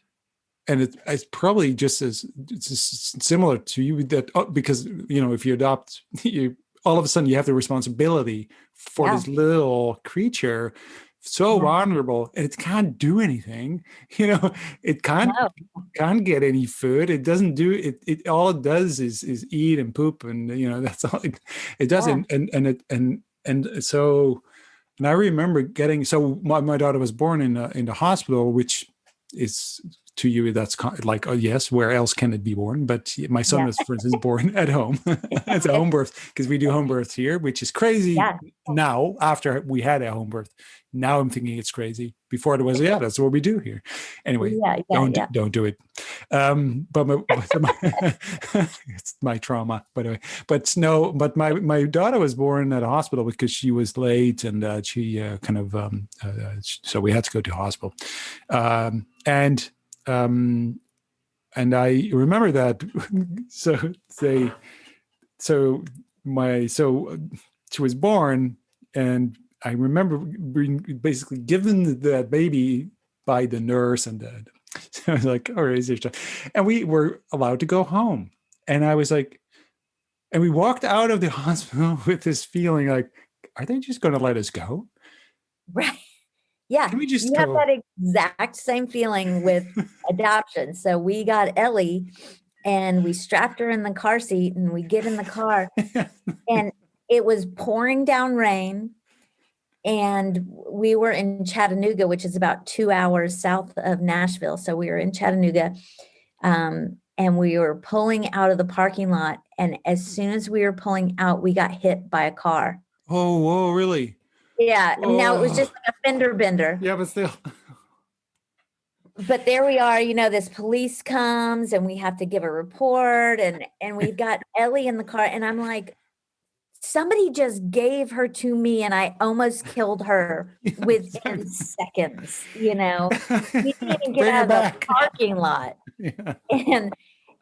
and it's probably just as it's just similar to you that because if you adopt, you all of a sudden you have the responsibility for yeah, this little creature, so yeah, vulnerable, and it can't do anything. It no, can't get any food. It doesn't do it. It all it does is eat and poop, and that's all it does. yeah, And so. And I remember so my daughter was born in the hospital, which is to you that's like, oh yes, where else can it be born? But my son yeah, was, for instance, born at home. It's a home birth because we do home births here, which is crazy yeah, now. After we had a home birth, now I'm thinking it's crazy. Before it was, yeah, that's what we do here. Anyway, yeah, yeah, yeah. don't do it. But it's my trauma, by the way. But no, but my daughter was born at a hospital because she was late, and she so we had to go to hospital, um, and um, and I remember that. So they so my so she was born, and I remember being basically given that baby by the nurse, and so I was like, all right, and we were allowed to go home. And I was like, and we walked out of the hospital with this feeling like, are they just going to let us go? Right. Yeah, Can we just you have go? that exact same feeling with adoption. So we got Ellie and we strapped her in the car seat and we get in the car and it was pouring down rain and we were in Chattanooga, which is about 2 hours south of Nashville. So we were in Chattanooga, and we were pulling out of the parking lot. And as soon as we were pulling out, we got hit by a car. Oh, whoa, really? Yeah. I mean, now it was just Oh, like a fender bender. yeah, but still. But there we are, this police comes and we have to give a report and we've got Ellie in the car and I'm like, somebody just gave her to me and I almost killed her Yeah, within seconds. We didn't even get bring her out of the back. parking lot. Yeah. And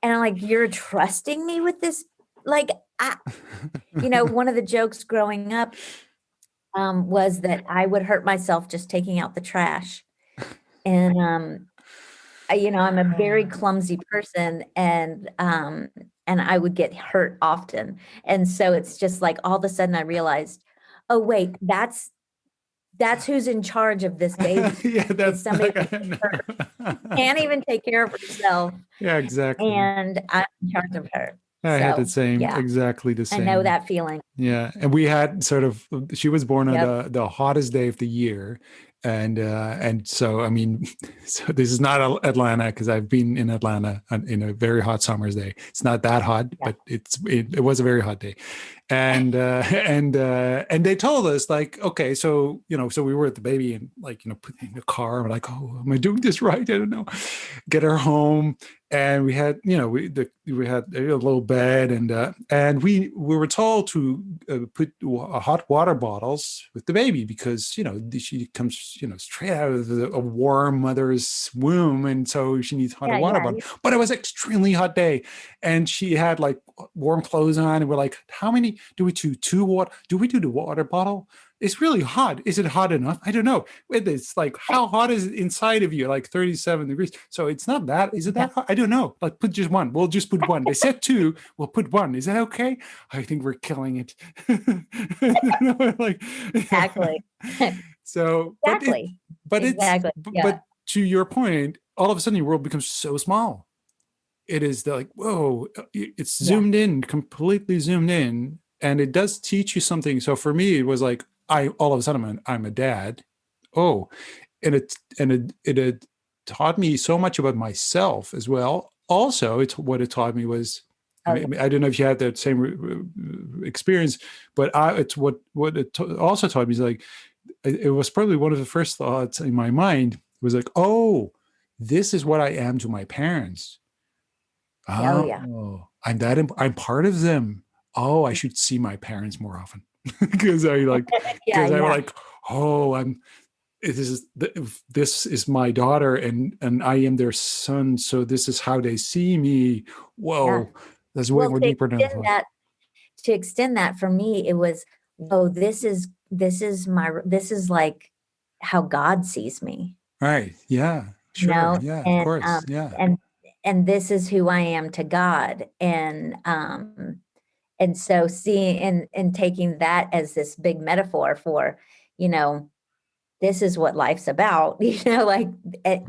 I'm like, you're trusting me with this? Like, one of the jokes growing up was that I would hurt myself just taking out the trash. And I'm a very clumsy person and I would get hurt often. And so it's just like all of a sudden I realized, oh wait, that's who's in charge of this baby. Yeah, Is that's somebody like, who can't even take care of herself yeah, exactly. and I'm in charge of her. I had the So same, yeah, exactly the I know same. that feeling. Yeah, and we had sort of she was born on Yep. the hottest day of the year, and so I mean, so this is not Atlanta because I've been in Atlanta in a very hot summer's day. It's not that hot, Yeah. but it was a very hot day, and they told us like, okay, so so we were at the baby and like put in the car. We're like, oh, am I doing this right? I don't know. Get her home, and we had we had a little bed, and we were told to put hot water bottles with the baby because she comes straight out of a warm mother's womb, and so she needs hot Yeah, water yeah, bottle. But it was an extremely hot day, and she had like warm clothes on, and we're like, how many do we do? Two water? Do we do the water bottle? It's really hot. Is it hot enough? I don't know. It's like, how hot is it inside of you? Like 37 degrees. So it's not that. Is it yeah. that hot? I don't know. Like, put just one. We'll just put one. They said two. We'll put one. Is that okay? I think we're killing it. Like, Exactly. so, Exactly. Exactly. Yeah. but to your point, all of a sudden your world becomes so small. It is like, whoa, it's Yeah. zoomed in, completely zoomed in. And it does teach you something. So for me, it was like, all of a sudden I'm a dad. Oh, and it taught me so much about myself as well. Also, what it taught me was, Oh, yeah. I don't know if you had that same experience, but it's what it also taught me is like, it was probably one of the first thoughts in my mind was like, oh, this is what I am to my parents. Oh yeah. Oh, I'm part of them. Oh, I should see my parents more often because I like Yeah, because I was yeah, like, oh, this is my daughter and I am their son, so this is how they see me. yeah. Whoa, that's way Well, more deeper than I thought. to extend that for me, it was, oh, this is like how God sees me, Right? Yeah, you sure. know, Yeah, of course. Yeah, and and this is who I am to God. And so seeing and taking that as this big metaphor for, you know, this is what life's about, you know, like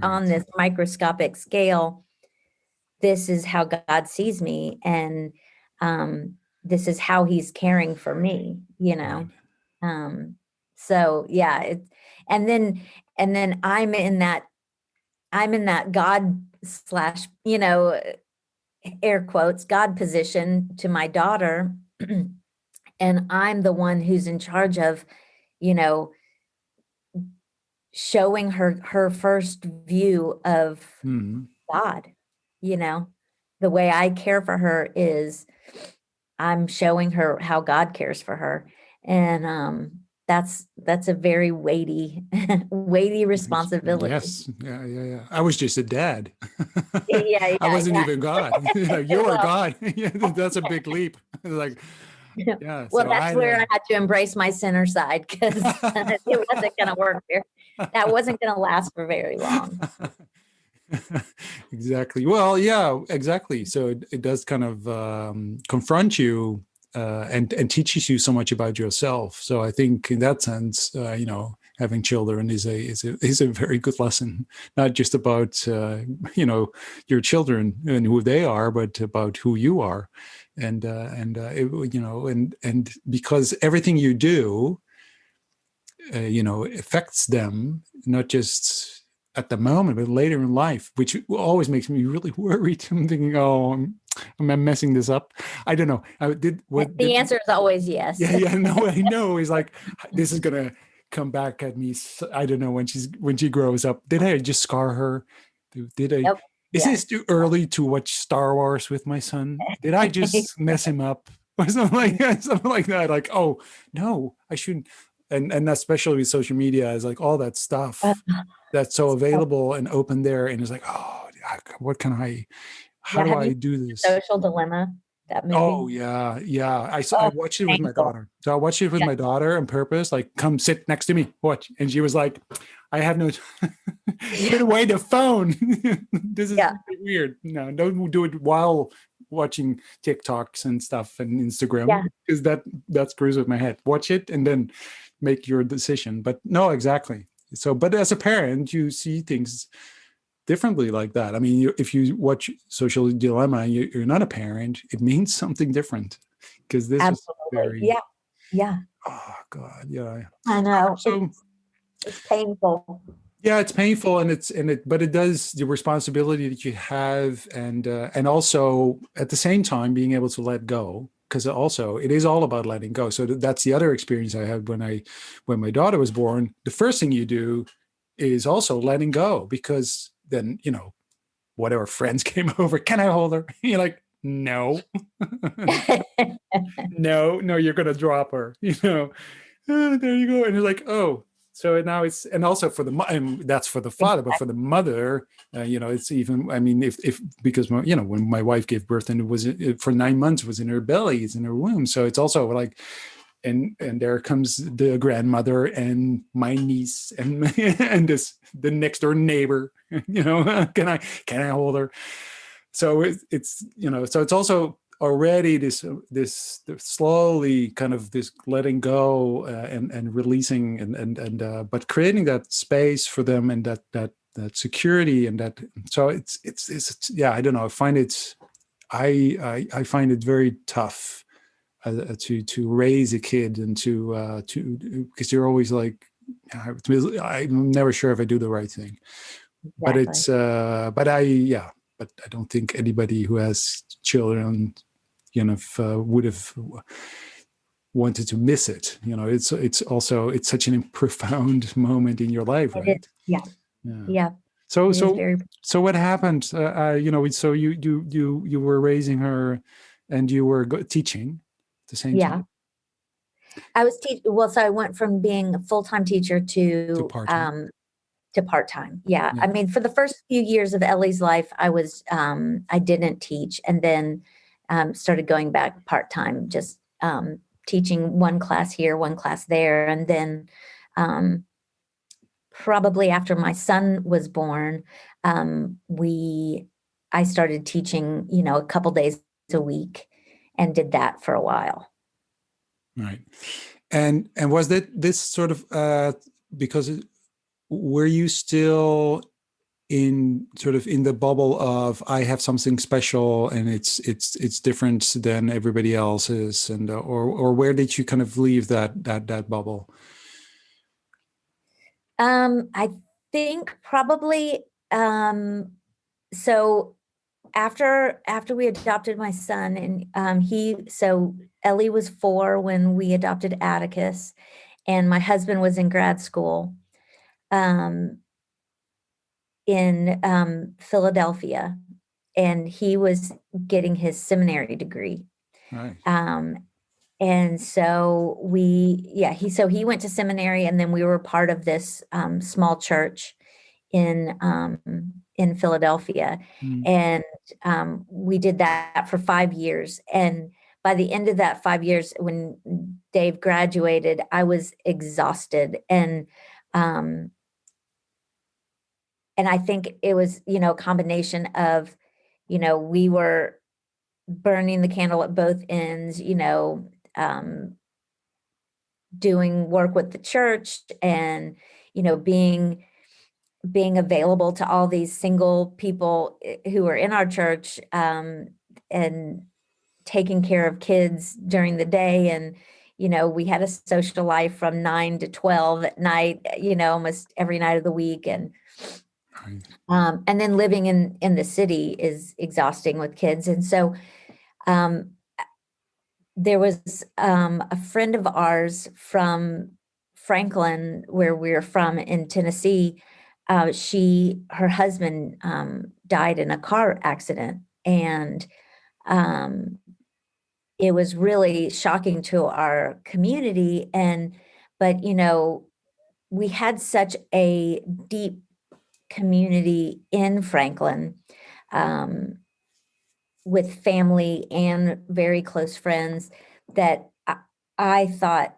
on right, this microscopic scale, this is how God sees me. And this is how he's caring for me, you right. know? Um, so yeah, and then, and then I'm in that God slash, you know, air quotes, God position to my daughter. And I'm the one who's in charge of, you know, showing her first view of Hmm. God, you know. The way I care for her is I'm showing her how God cares for her. And that's a very weighty weighty responsibility. Yes. Yeah, yeah, yeah. I was just a dad. Yeah, I yeah, wasn't even God. Like yeah. you are Well, God. Yeah, that's a big leap. Like, yeah. well, So that's I where I had to embrace my sinner side because it wasn't going to work there. That wasn't going to last for very long. exactly. Well, yeah, exactly. So it does kind of confront you and teaches you so much about yourself. So I think in that sense, having children is a very good lesson, not just about your children and who they are, but about who you are, and because everything you do affects them, not just at the moment, but later in life, which always makes me really worried. I'm thinking, oh, I'm messing this up. I don't know. I did what The did. answer is always yes. Yeah, yeah. No, I know. It's like this is gonna come back at me. I don't know when she grows up. Did I just scar her? Did I? Yep. Is Yeah. this too early to watch Star Wars with my son? Did I just mess him up or something like that? Something like that. Like, oh no, I shouldn't. And especially with social media, is like all that Uh, stuff that's so available and open there, and it's like, oh, what can I? How yeah. do Have you I do seen The this? Social Dilemma, that movie? Oh yeah, yeah. I Oh, watched it with my painful. daughter. So I watched it with Yeah. my daughter on purpose. Like, come sit next to me, watch. And she was like, "I have no. Put Yeah. away the phone. This is Yeah. weird. No, don't do it while watching TikToks and stuff and Yeah. Instagram because that screws with my head. Watch it and then make your decision. But no, exactly. So, but as a parent, you see things differently like that. I mean, if you watch Social Dilemma, you're not a parent. It means something different because this was Absolutely. very, Yeah. Yeah. oh God, yeah. I know. So It's painful. yeah, it's painful but it does the responsibility that you have and also at the same time being able to let go because also it is all about letting go. So that's the other experience I had when my daughter was born. The first thing you do is also letting go because then whatever friends came over. Can I hold her? You're like, no, no, you're gonna drop her. There you go. And you're like, oh, so now it's and also for and that's for the father, but for the mother, it's even. I mean, if because when my wife gave birth and it for 9 months was in her belly, it's in her womb, so it's also like. And there comes the grandmother and my niece and and the next door neighbor. Can I hold her? So so it's also already this slowly kind of this letting go and releasing and but creating that space for them and that security and that so it's yeah, I don't know, I find it very tough to raise a kid and to because you're always like I'm never sure if I do the right thing, but Exactly. it's but I yeah, but I don't think anybody who has children would have wanted to miss it. It's such an profound moment in your life, It is. right? Yeah. Yeah. Yeah. So It is so very. so what happened? So you were raising her, and you were teaching at the same Yeah. time, I was well, so I went from being a full-time teacher to part time. to part-time. Yeah. Yeah. I mean, for the first few years of Ellie's life, I didn't teach, and then started going back part-time, just teaching one class here, one class there. And then um, probably after my son was born, I started teaching, a couple days a week, and did that for a while. Right. And was that this sort of because were you still in sort of in the bubble of I have something special and it's different than everybody else's, and or where did you kind of leave that bubble? I think probably so after we adopted my son, and so Ellie was 4 when we adopted Atticus, and my husband was in grad school um, in Philadelphia, and he was getting his seminary degree. Right. Um, and so he went to seminary, and then we were part of this small church in Philadelphia, Mm. and we did that for 5 years. And by the end of that 5 years, when Dave graduated, I was exhausted, um, and I think it was a combination of we were burning the candle at both ends, doing work with the church, and being available to all these single people who are in our church, and taking care of kids during the day. And we had a social life from 9 to 12 at night, almost every night of the week. Right. And then living in the city is exhausting with kids. And so um, there was a friend of ours from Franklin, where we're from in Tennessee. Her husband died in a car accident, and um, it was really shocking to our community. But we had such a deep community in Franklin, um, with family and very close friends, that I thought,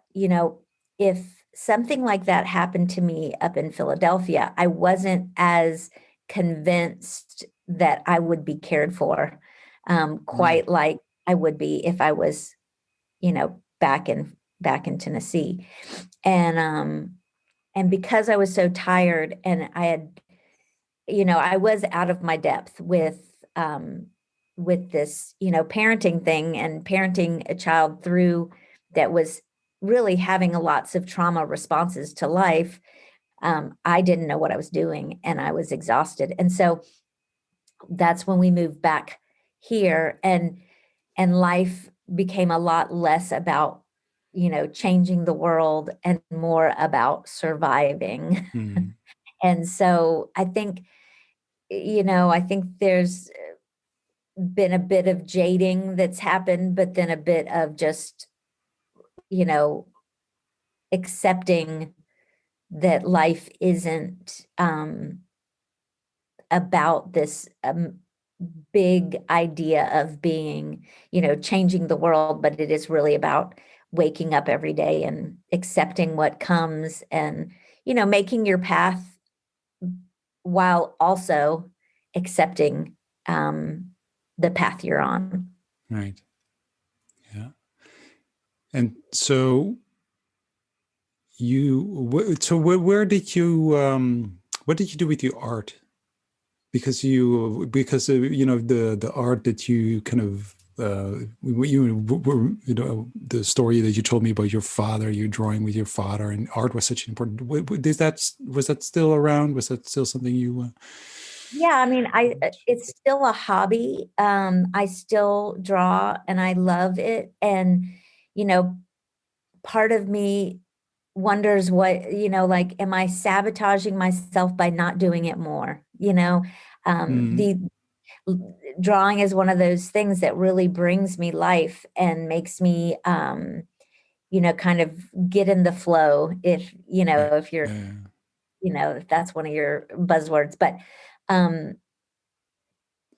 if something like that happened to me up in Philadelphia, I wasn't as convinced that I would be cared for, Right. quite like I would be if I was, back in Tennessee. And because I was so tired, and I was out of my depth with this, parenting thing, and parenting a child through that was really having lots of trauma responses to life. I didn't know what I was doing, and I was exhausted. And so that's when we moved back here, and life became a lot less about, changing the world, and more about surviving. Mm. And so I think there's been a bit of jading that's happened, but then a bit of just, you know, accepting that life isn't about this big idea of being, changing the world, but it is really about waking up every day and accepting what comes, and, making your path while also accepting the path you're on. Right. Yeah. And so where did you what did you do with your art? Because the art that you kind of the story that you told me about your father, you drawing with your father, and art was such an important. Was that still around? Was that still something you? Yeah, I mean, it's still a hobby. I still draw, and I love it. And, you know, part of me wonders what, like, am I sabotaging myself by not doing it more? Mm. The drawing is one of those things that really brings me life and makes me, kind of get in the flow Yeah. if you're, Yeah. if that's one of your buzzwords. But um,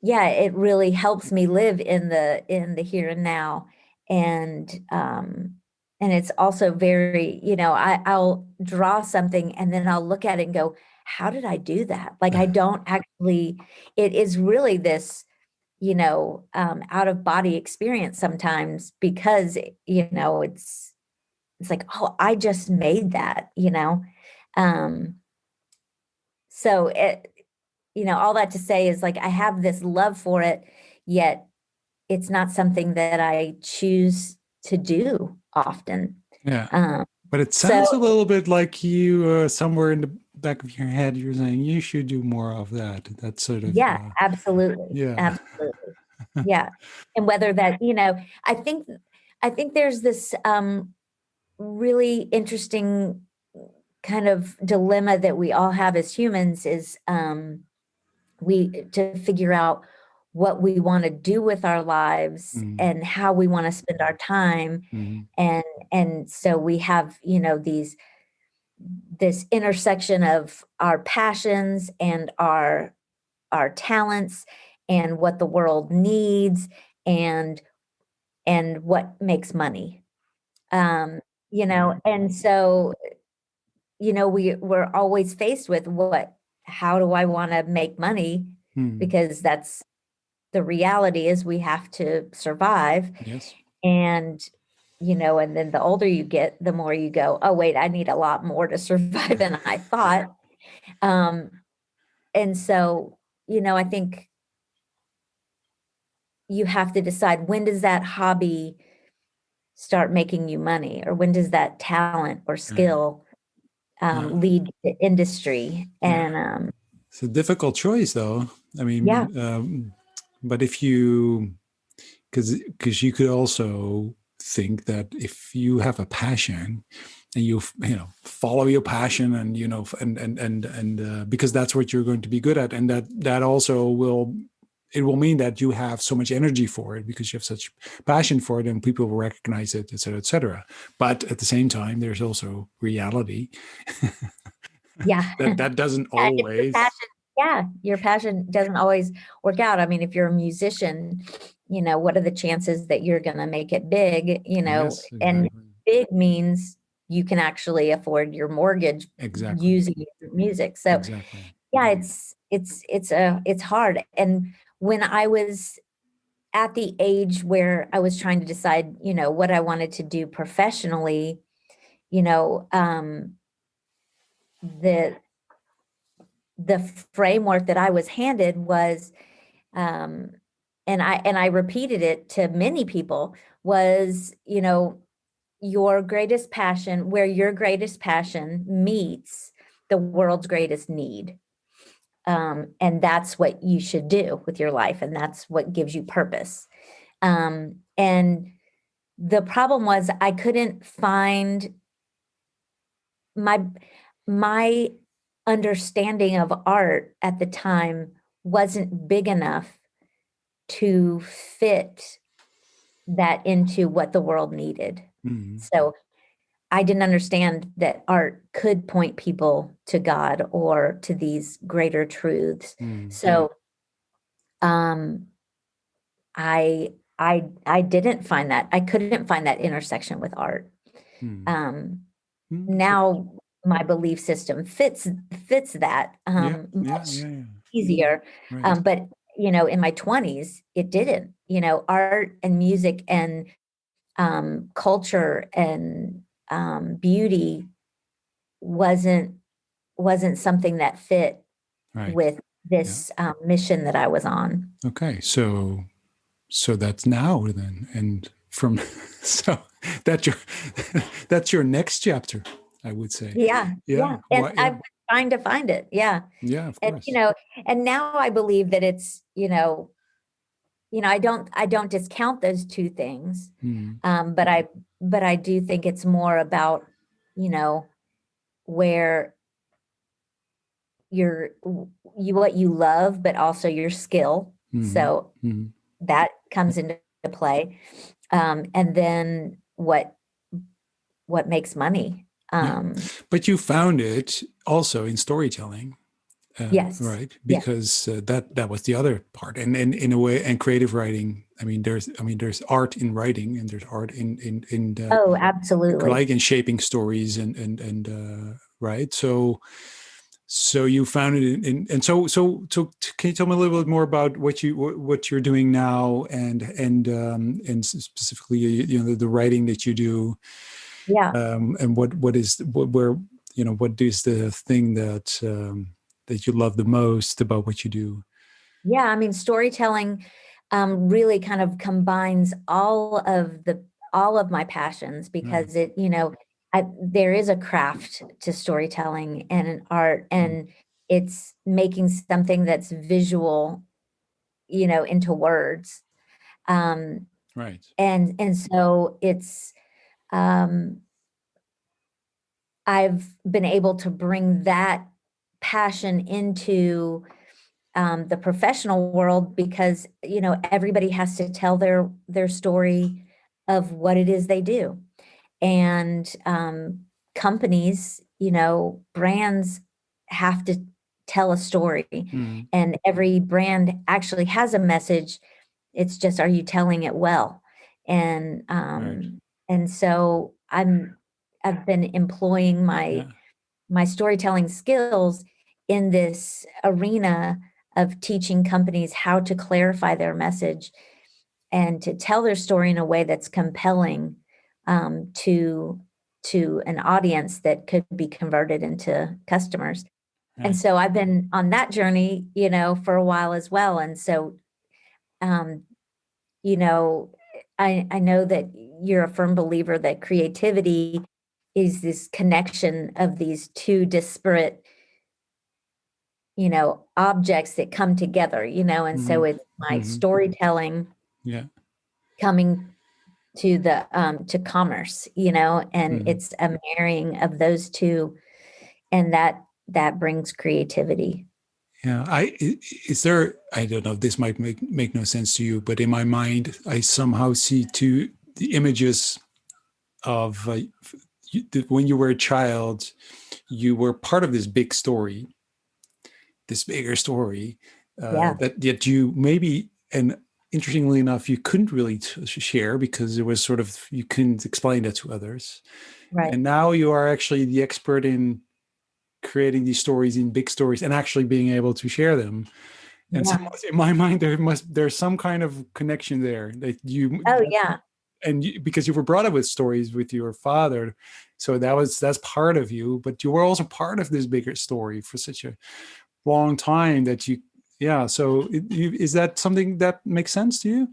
yeah, it really helps me live in the here and now. And it's also very, I'll draw something and then I'll look at it and go, how did I do that? Like, I don't actually, it is really this, out of body experience sometimes, because, it's like, oh, I just made that. Um, so all that to say is, like, I have this love for it, yet it's not something that I choose to do often. Yeah. Um, But it so sounds a little bit like you, somewhere in the back of your head, you're saying you should do more of that. That sort of, yeah, absolutely. yeah. Absolutely. Yeah. And whether that, I think there's this really interesting kind of dilemma that we all have as humans, is we to figure out what we want to do with our lives Mm. and how we want to spend our time. Mm. And so we have, this intersection of our passions and our talents and what the world needs, and what makes money. um and so, we're always faced with, how do I want to make money? Mm. Because that's the reality, is we have to survive. Yes. And and then the older you get, the more you go, oh wait, I need a lot more to survive than I thought. um and so, I think you have to decide, when does that hobby start making you money, or when does that talent or Yeah. skill Yeah. lead to industry? Yeah. And It's a difficult choice, though. I yeah, mean, but if you, because you could also think that if you have a passion and follow your passion, and because that's what you're going to be good at, and that also will, it will mean that you have so much energy for it because you have such passion for it, and people will recognize it, et cetera, et cetera. But at the same time, there's also reality yeah. that doesn't Yeah, if your always. passion, yeah, your passion doesn't always work out. I mean, if you're a musician, what are the chances that you're going to make it big? Yes, And exactly. big means you can actually afford your mortgage Exactly. using your music. So Exactly. yeah, it's hard. And when I was at the age where I was trying to decide, what I wanted to do professionally, you know, um, the the framework that I was handed was, um, and I repeated it to many people, was, your greatest passion, where your greatest passion meets the world's greatest need. And that's what you should do with your life, and that's what gives you purpose. And the problem was, I couldn't find my my understanding of art at the time wasn't big enough to fit that into what the world needed. Mm. So I didn't understand that art could point people to God or to these greater truths. Mm. So um I didn't find that. I couldn't find that intersection with art. Mm. Um Mm. Now my belief system fits that Yeah. Yeah. much Yeah. Yeah. easier. Right. But in my 20s, it didn't. Art and music and culture and beauty wasn't something that fit Right. with Yeah. this mission that I was on. Okay. So that's now then, and from so that's your that's your next chapter, I would say. Yeah, yeah. Yeah. And What? Yeah. I've been trying to find it. Yeah. Yeah. Of And course. and now I believe that it's, I don't discount those two things. Mm. But but I do think it's more about, you know, where what you love, but also your skill. Hmm. So Hmm. that comes into play. And then what makes money. Yeah. But you found it also in storytelling, Yes. right? Yeah. Because that was the other part, and in a way, and creative writing. There's art in writing, and there's art in the, Oh, absolutely. like in shaping stories and right. So you found it and so can you tell me a little bit more about what you're doing now and specifically the writing that you do, Yeah. and what is what where what is the thing that you love the most about what you do? Yeah. I mean, storytelling really kind of combines all of my passions Right. because there is a craft to storytelling and an art, Mm. and it's making something that's visual, into words. Um, Right. and so um, I've been able to bring that passion into the professional world because everybody has to tell their story of what it is they do, and companies, brands have to tell a story, Mm. and every brand actually has a message. It's just, are you telling it well? And Right. so I've been employing Yeah. my storytelling skills in this arena of teaching companies how to clarify their message and to tell their story in a way that's compelling, to an audience that could be converted into customers. And Right. so I've been on that journey, for a while as well. And so, um, you know, I know that you're a firm believer that creativity is this connection of these two disparate, objects that come together, and so Hmm. it's my Hmm. storytelling Yeah. coming to commerce, and Hmm. it's a marrying of those two, and that brings creativity. Yeah, is there, I don't know if this might make no sense to you, but in my mind, I somehow see two the images of when you were a child, you were part of this big story, this bigger story, Yeah, that yet you maybe, and interestingly enough, you couldn't really share because it was sort of, you couldn't explain that to others. right. And now you are actually the expert in creating these stories in big stories and actually being able to share them. And so Yeah. in my mind, there's some kind of connection there that Oh, yeah. because you were brought up with stories with your father, so that's part of you, but you were also part of this bigger story for such a long time that you, yeah. So is that something that makes sense to you?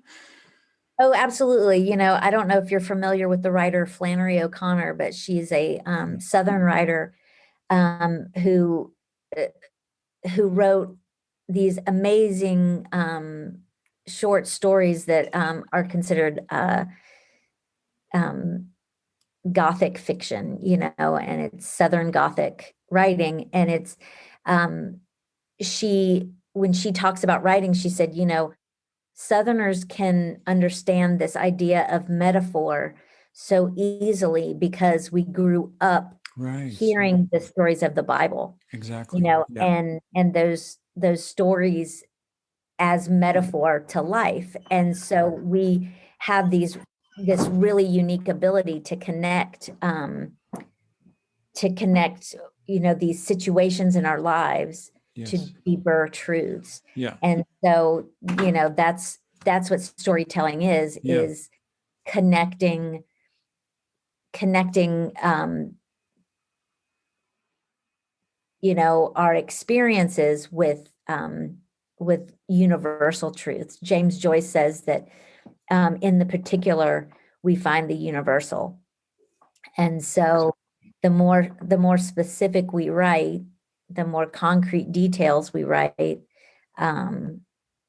Oh, absolutely. I don't know if you're familiar with the writer Flannery O'Connor, but she's a Southern writer, who uh, wrote these amazing short stories that are considered um, Gothic fiction, and it's Southern Gothic writing. And it's um, when she talks about writing, she said, Southerners can understand this idea of metaphor so easily because we grew up Right. hearing the stories of the Bible, Exactly. Yeah. and those stories as metaphor to life. And so we have this really unique ability to connect, these situations in our lives to Yes. deeper truths. Yeah. And so, that's what storytelling Yeah. is connecting, our experiences with universal truths. James Joyce says that, in the particular, we find the universal. And so the more specific we write, the more concrete details we write, um,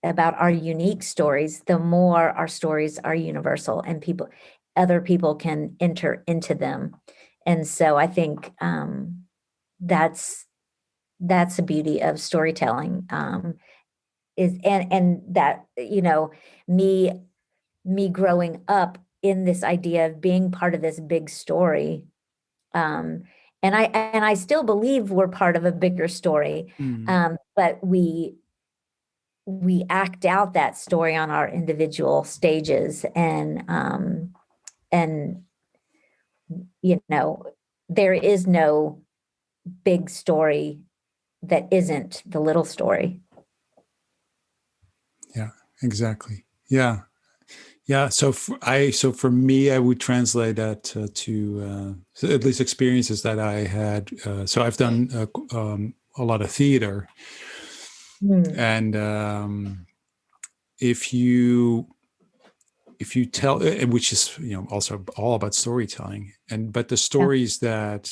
about our unique stories, the more our stories are universal, and other people can enter into them. And so I think that's the beauty of storytelling, is and that, me growing up in this idea of being part of this big story. Um, and I still believe we're part of a bigger story. Mm. But we act out that story on our individual stages, and there is no big story that isn't the little story. Yeah, exactly. Yeah. Yeah. So for me, I would translate that to at least experiences that I had. So I've done a lot of theater, Hmm. and if you tell, which is also all about storytelling, but the Yeah. stories that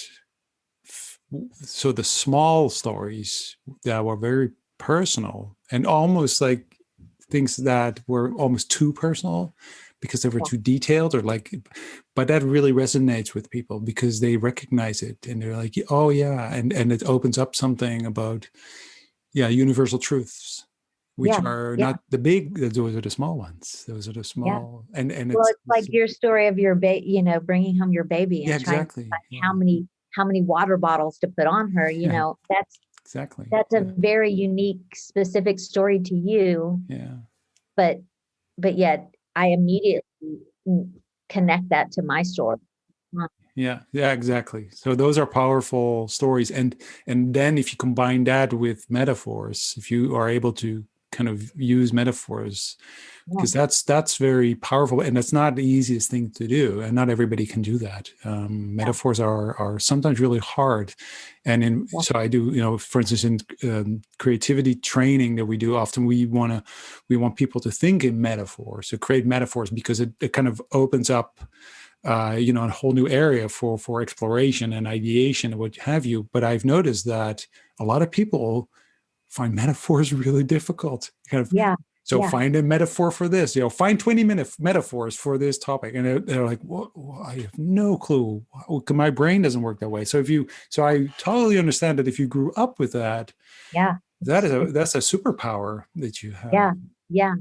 so the small stories that were very personal and almost like things that were almost too personal because they were Yeah. too detailed, or like, but that really resonates with people because they recognize it and they're like, oh yeah, and it opens up something about universal truths, which Yeah. are Yeah. not the big, those are the small ones, those are the Yeah. small, and Well, it's like it's your story of your bringing home your baby yeah, and trying to exactly, decide yeah, how many water bottles to put on her. yeah, exactly, That's a yeah, very unique, specific story to you, yeah. but yet I immediately connect that to my story. Huh. Yeah, yeah, exactly. So those are powerful stories, and then if you combine that with metaphors, if you are able to kind of use metaphors, Yeah. because that's very powerful, and that's not the easiest thing to do, and not everybody can do that. Yeah. Metaphors are sometimes really hard, and Yeah. so I do, for instance, in creativity training that we do, often we want people to think in metaphors, to create metaphors, because it kind of opens up a whole new area for exploration and ideation and what have you. But I've noticed that a lot of people find metaphors really difficult. Kind of, Yeah. so Yeah. find a metaphor for this. Find 20-minute metaphors for this topic, and they're like, "What? I have no clue. My brain doesn't work that way." So I totally understand that if you grew up with that, Yeah. that's a superpower that you have. Yeah. Yeah.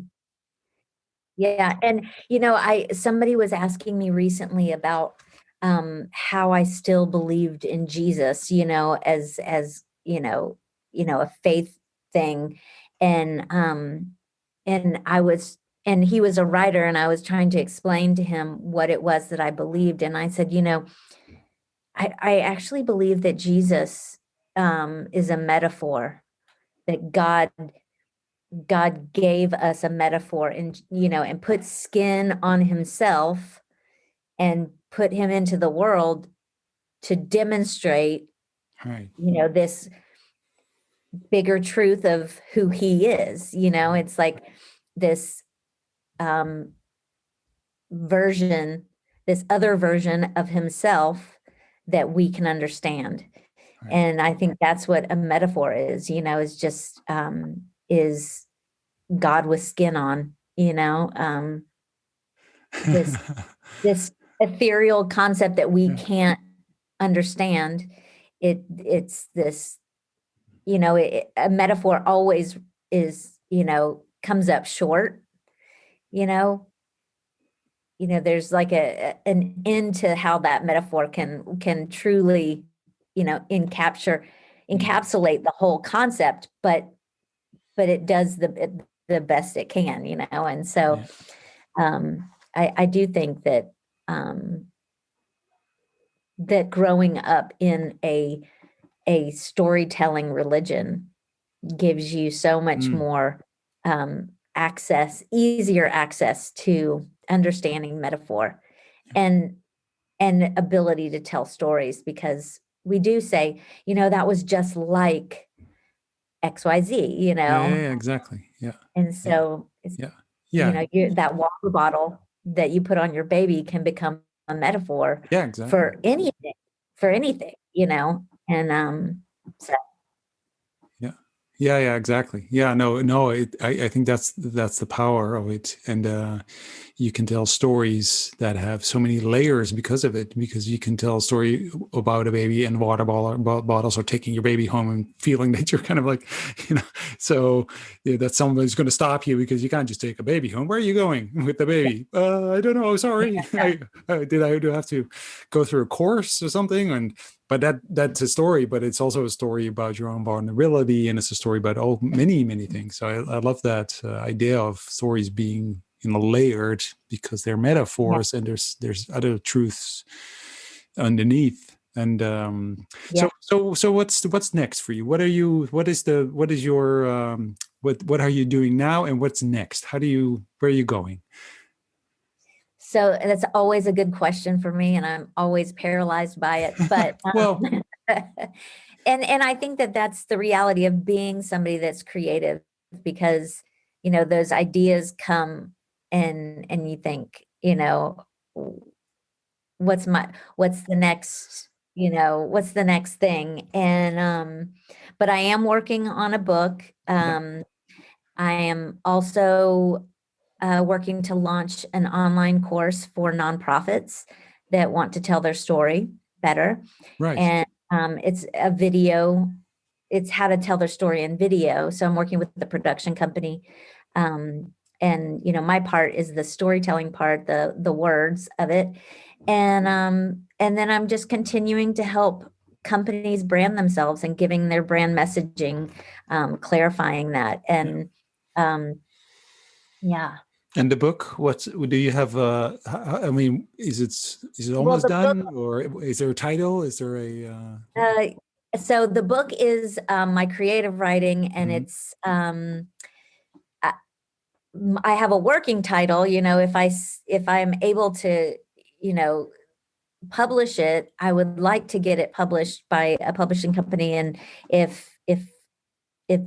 Yeah. And I somebody was asking me recently about how I still believed in Jesus, as a faith thing. And I was and he was a writer, and I was trying to explain to him what it was that I believed. And I said, I actually believe that Jesus is a metaphor, that God gave us a metaphor, and and put skin on himself and put him into the world to demonstrate Right. this bigger truth of who he is. It's like this um version, this other version of himself that we can understand. Right. And I think that's what a metaphor is, is just is God with skin on, this this ethereal concept that we Yeah. can't understand. It's this, a metaphor always is, comes up short, you know there's like an end to how that metaphor can truly, Mm. encapsulate the whole concept, but it does the best it can, and so Yeah. I do think that um, that growing up in a storytelling religion gives you so much Mm. more easier access to understanding metaphor and ability to tell stories, because we do say, that was just like XYZ, Yeah, yeah, yeah, exactly. Yeah. and Yeah. so it's, Yeah. Yeah. that water bottle that you put on your baby can become a metaphor Yeah, exactly. for anything, and so Yeah. Yeah, yeah, exactly. Yeah, no, I think that's the power of it. And you can tell stories that have so many layers because of it, because you can tell a story about a baby and bottles, or taking your baby home and feeling that you're kind of like, you know, so yeah, that someone's going to stop you because you can't just take a baby home. Where are you going with the Yeah. baby? I don't know. Sorry. I do have to go through a course or something. And but that's a story, but it's also a story about your own vulnerability, and it's a story about many things. So I love that idea of stories being, you know, layered, because they're Yeah. metaphors and there's other truths underneath. And Yeah. so what's next for you? What is your what are you doing now, and what's next? Where are you going? So that's always a good question for me, and I'm always paralyzed by it. But Well, and I think that that's the reality of being somebody that's creative, because those ideas come, and you think, what's the next, what's the next thing? And but I am working on a book. yeah, I am also working to launch an online course for nonprofits that want to tell their story better. right, And it's a video, it's how to tell their story in video. So I'm working with the production company. Um, and my part is the storytelling part, the words of it. And then I'm just continuing to help companies brand themselves and giving their brand messaging, clarifying that. yeah. And yeah. And the book, what do you have? I mean, is it Well, almost the book, done, or is there a title? Is there a? uh, so the book is my creative writing, and Mhm. it's I, I have a working title. If I'm able to, you know, publish it, I would like to get it published by a publishing company. And if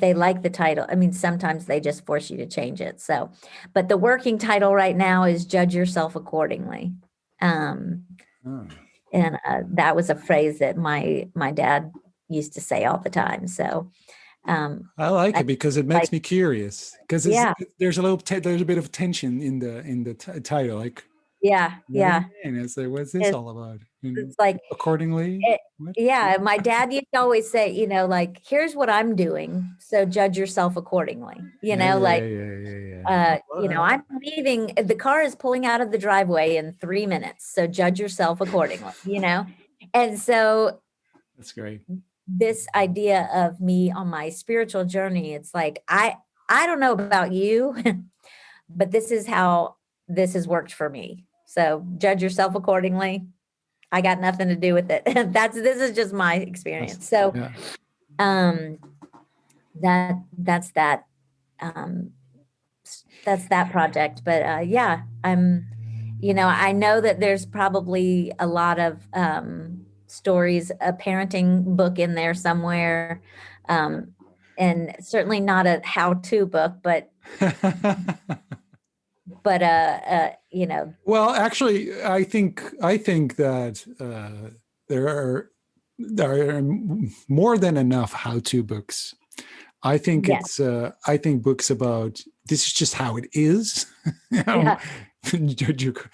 they like the title, I mean, sometimes they just force you to change it. So, but the working title right now is "Judge Yourself Accordingly." Um, Oh. and that was a phrase that my dad used to say all the time. So I like I it because it like, makes me curious. Because yeah, there's a bit of tension in the title. Like, yeah, what do you yeah. mean? It's like, what's this It's, all about? And it's like, accordingly, it, what? yeah. My dad used to always say, like, here's what I'm doing, so judge yourself accordingly. Yeah, yeah, Like, yeah, yeah, yeah, yeah. Well, I'm leaving. The car is pulling out of the driveway in 3 minutes, so judge yourself accordingly. And so that's great. this idea of me on my spiritual journey, it's like I don't know about you, but this is how this has worked for me. So judge yourself accordingly. I got nothing to do with it. This is just my That's, experience. So yeah. um that's um that's that project. But yeah, I know that there's probably a lot of stories, a parenting book in there somewhere. Um and certainly not a how-to book, but Well, actually, I think that there are there are more than enough how-to books. yeah, I think books about this is just how it is. You know, yeah,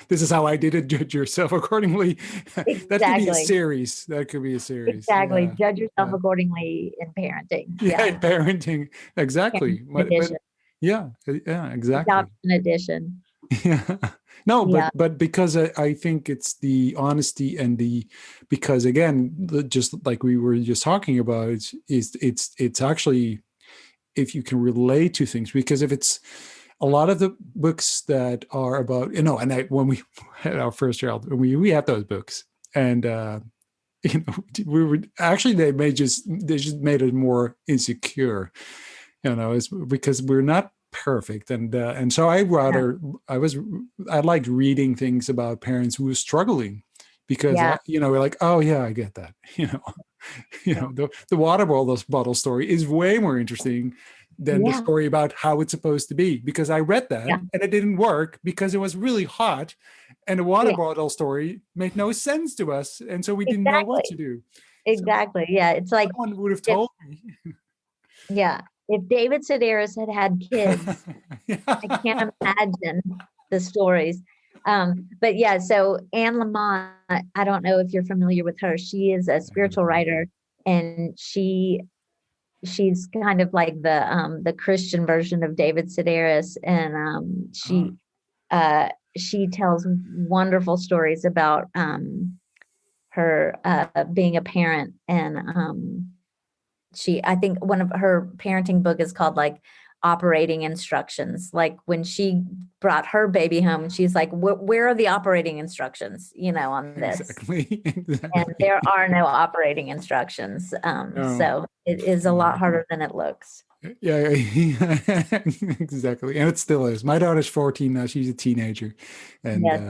this is how I did it. Judge yourself accordingly. That could be a exactly. series. That could be a series. Exactly. Yeah, Judge yourself yeah, accordingly in parenting. yeah. Yeah. Parenting, exactly. Parenting But edition. yeah, yeah, exactly. Adoption edition. Yeah. No, Yeah. but because I think it's the honesty and because again, just like we were just talking about, it's actually, if you can relate to things, because if it's a lot of the books that are about, and when we had our first child, we had those books, and we were actually, they just made it more insecure, it's because we're not perfect. And so Yeah. I liked reading things about parents who were struggling, because Yeah. we're like, oh yeah, I get that. Yeah. The water bottle story is way more interesting than the Yeah. story about how it's supposed to be, because I read that Yeah. and it didn't work because it was really hot, and the water Yeah. bottle story made no sense to us, and so we didn't know what Exactly. to do. So Exactly. Yeah. It's like, someone would have it, told me. yeah. if David Sedaris had kids, I can't imagine the stories. But yeah, so Anne Lamott, I don't know if you're familiar with her. She is a I heard spiritual about it. writer, and she's kind of like the Christian version of David Sedaris, and Oh, she tells wonderful stories about her being a parent, and I think one of her parenting book is called like operating instructions. Like when she brought her baby home, she's like, where are the operating instructions, on this? exactly. And Exactly. there are no operating instructions. No, So it is a lot no. harder than it looks. Yeah, yeah, exactly. And it still is. My daughter's 14 now. She's a teenager. And Yes.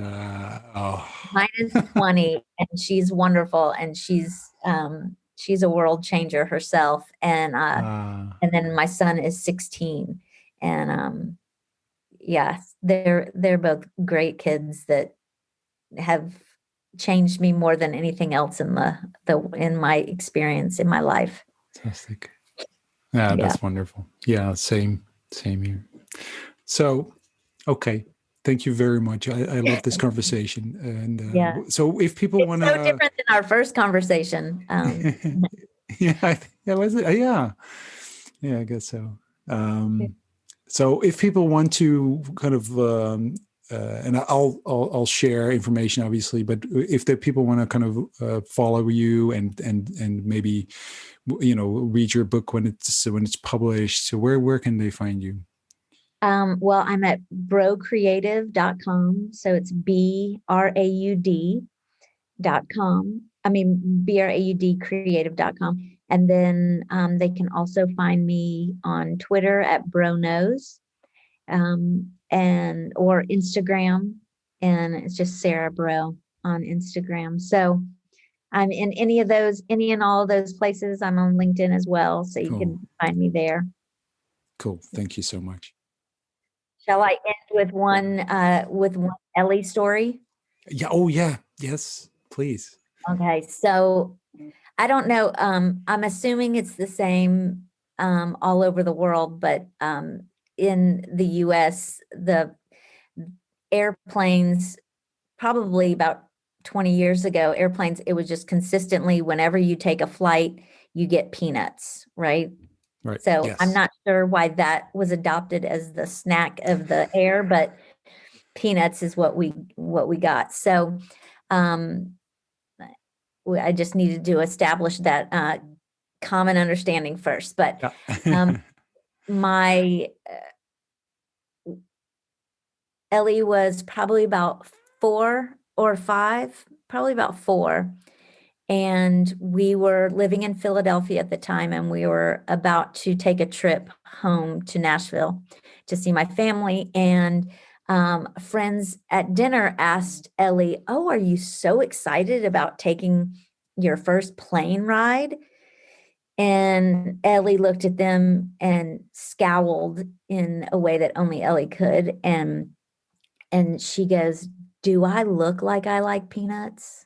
oh, Mine is 20 and she's wonderful, and she's a world changer herself. And then my son is 16, and yeah, they're both great kids that have changed me more than anything else in my experience in my life. fantastic. Yeah, Yeah. that's wonderful. Yeah, same here. So, okay. Thank you very much. I love this conversation. And Yeah. so if people It's want so to, different than our first conversation. yeah, yeah, was it? Yeah. Yeah, I guess so. Um, so if people want to kind of, and I'll share information obviously, but if the people want to kind of follow you and maybe read your book when it's published, so where can they find you? Well, I'm at brocreative.com. So it's BRAUD.com. I mean, BRAUD creative.com. And then they can also find me on Twitter at BroKnows, and or Instagram. And it's just Sarah Bro on Instagram. So I'm in any and all of those places. I'm on LinkedIn as well. So you Cool. can find me there. Cool. Thank you so much. Shall I end with one Ellie story? Yeah. Oh, yeah. Yes, please. Okay, so I don't know. I'm assuming it's the same all over the world, but in the US, the airplanes, probably about 20 years ago, airplanes, it was just consistently whenever you take a flight, you get peanuts, right? Right. So I'm Yes. not sure why that was adopted as the snack of the air, but peanuts is what we got. So um, I just needed to establish that common understanding first. But um, Yeah. my Ellie was probably about 4 or 5, probably about 4. And we were living in Philadelphia at the time, and we were about to take a trip home to Nashville to see my family. And friends at dinner asked Ellie, "Oh, are you so excited about taking your first plane ride?" And Ellie looked at them and scowled in a way that only Ellie could. And she goes, "Do I look like I like peanuts?"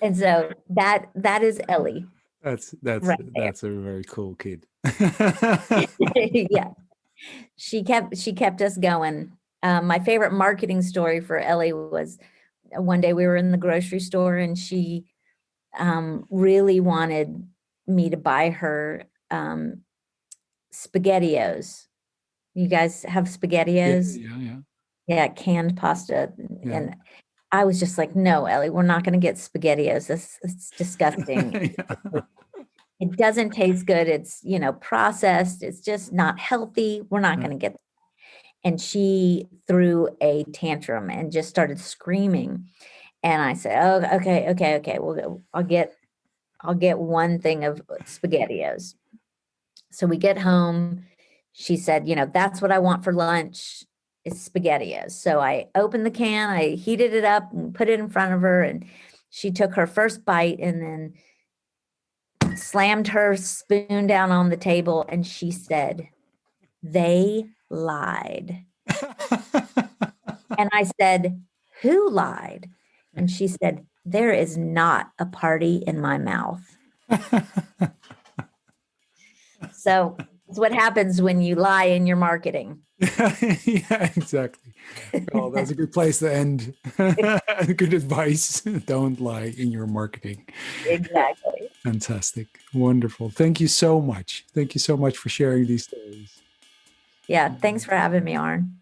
And so that is Ellie that's that's right there. that's a very cool kid. Yeah, she kept us going. My favorite marketing story for Ellie was one day we were in the grocery store, and she really wanted me to buy her SpaghettiOs. You guys have Yeah, SpaghettiOs? yeah, yeah, Yeah, canned pasta. yeah. And I was just like, "No, Ellie, we're not going to get SpaghettiOs. It's disgusting. Yeah. It doesn't taste good. It's, processed. It's just not healthy. We're not Yeah. going to get." And she threw a tantrum and just started screaming. And I said, "Oh, okay, okay, okay. We'll go. I'll get one thing of SpaghettiOs." So we get home. She said, "That's what I want for lunch is SpaghettiOs." So I opened the can, I heated it up and put it in front of her, and she took her first bite and then slammed her spoon down on the table, and she said, "They lied." And I said, "Who lied?" And she said, "There is not a party in my mouth." So it's what happens when you lie in your marketing. Yeah, exactly. Well, that's a good place to end. Good advice. Don't lie in your marketing. Exactly. Fantastic. Wonderful. Thank you so much. Thank you so much for sharing these stories. Yeah. Thanks for having me, Arn.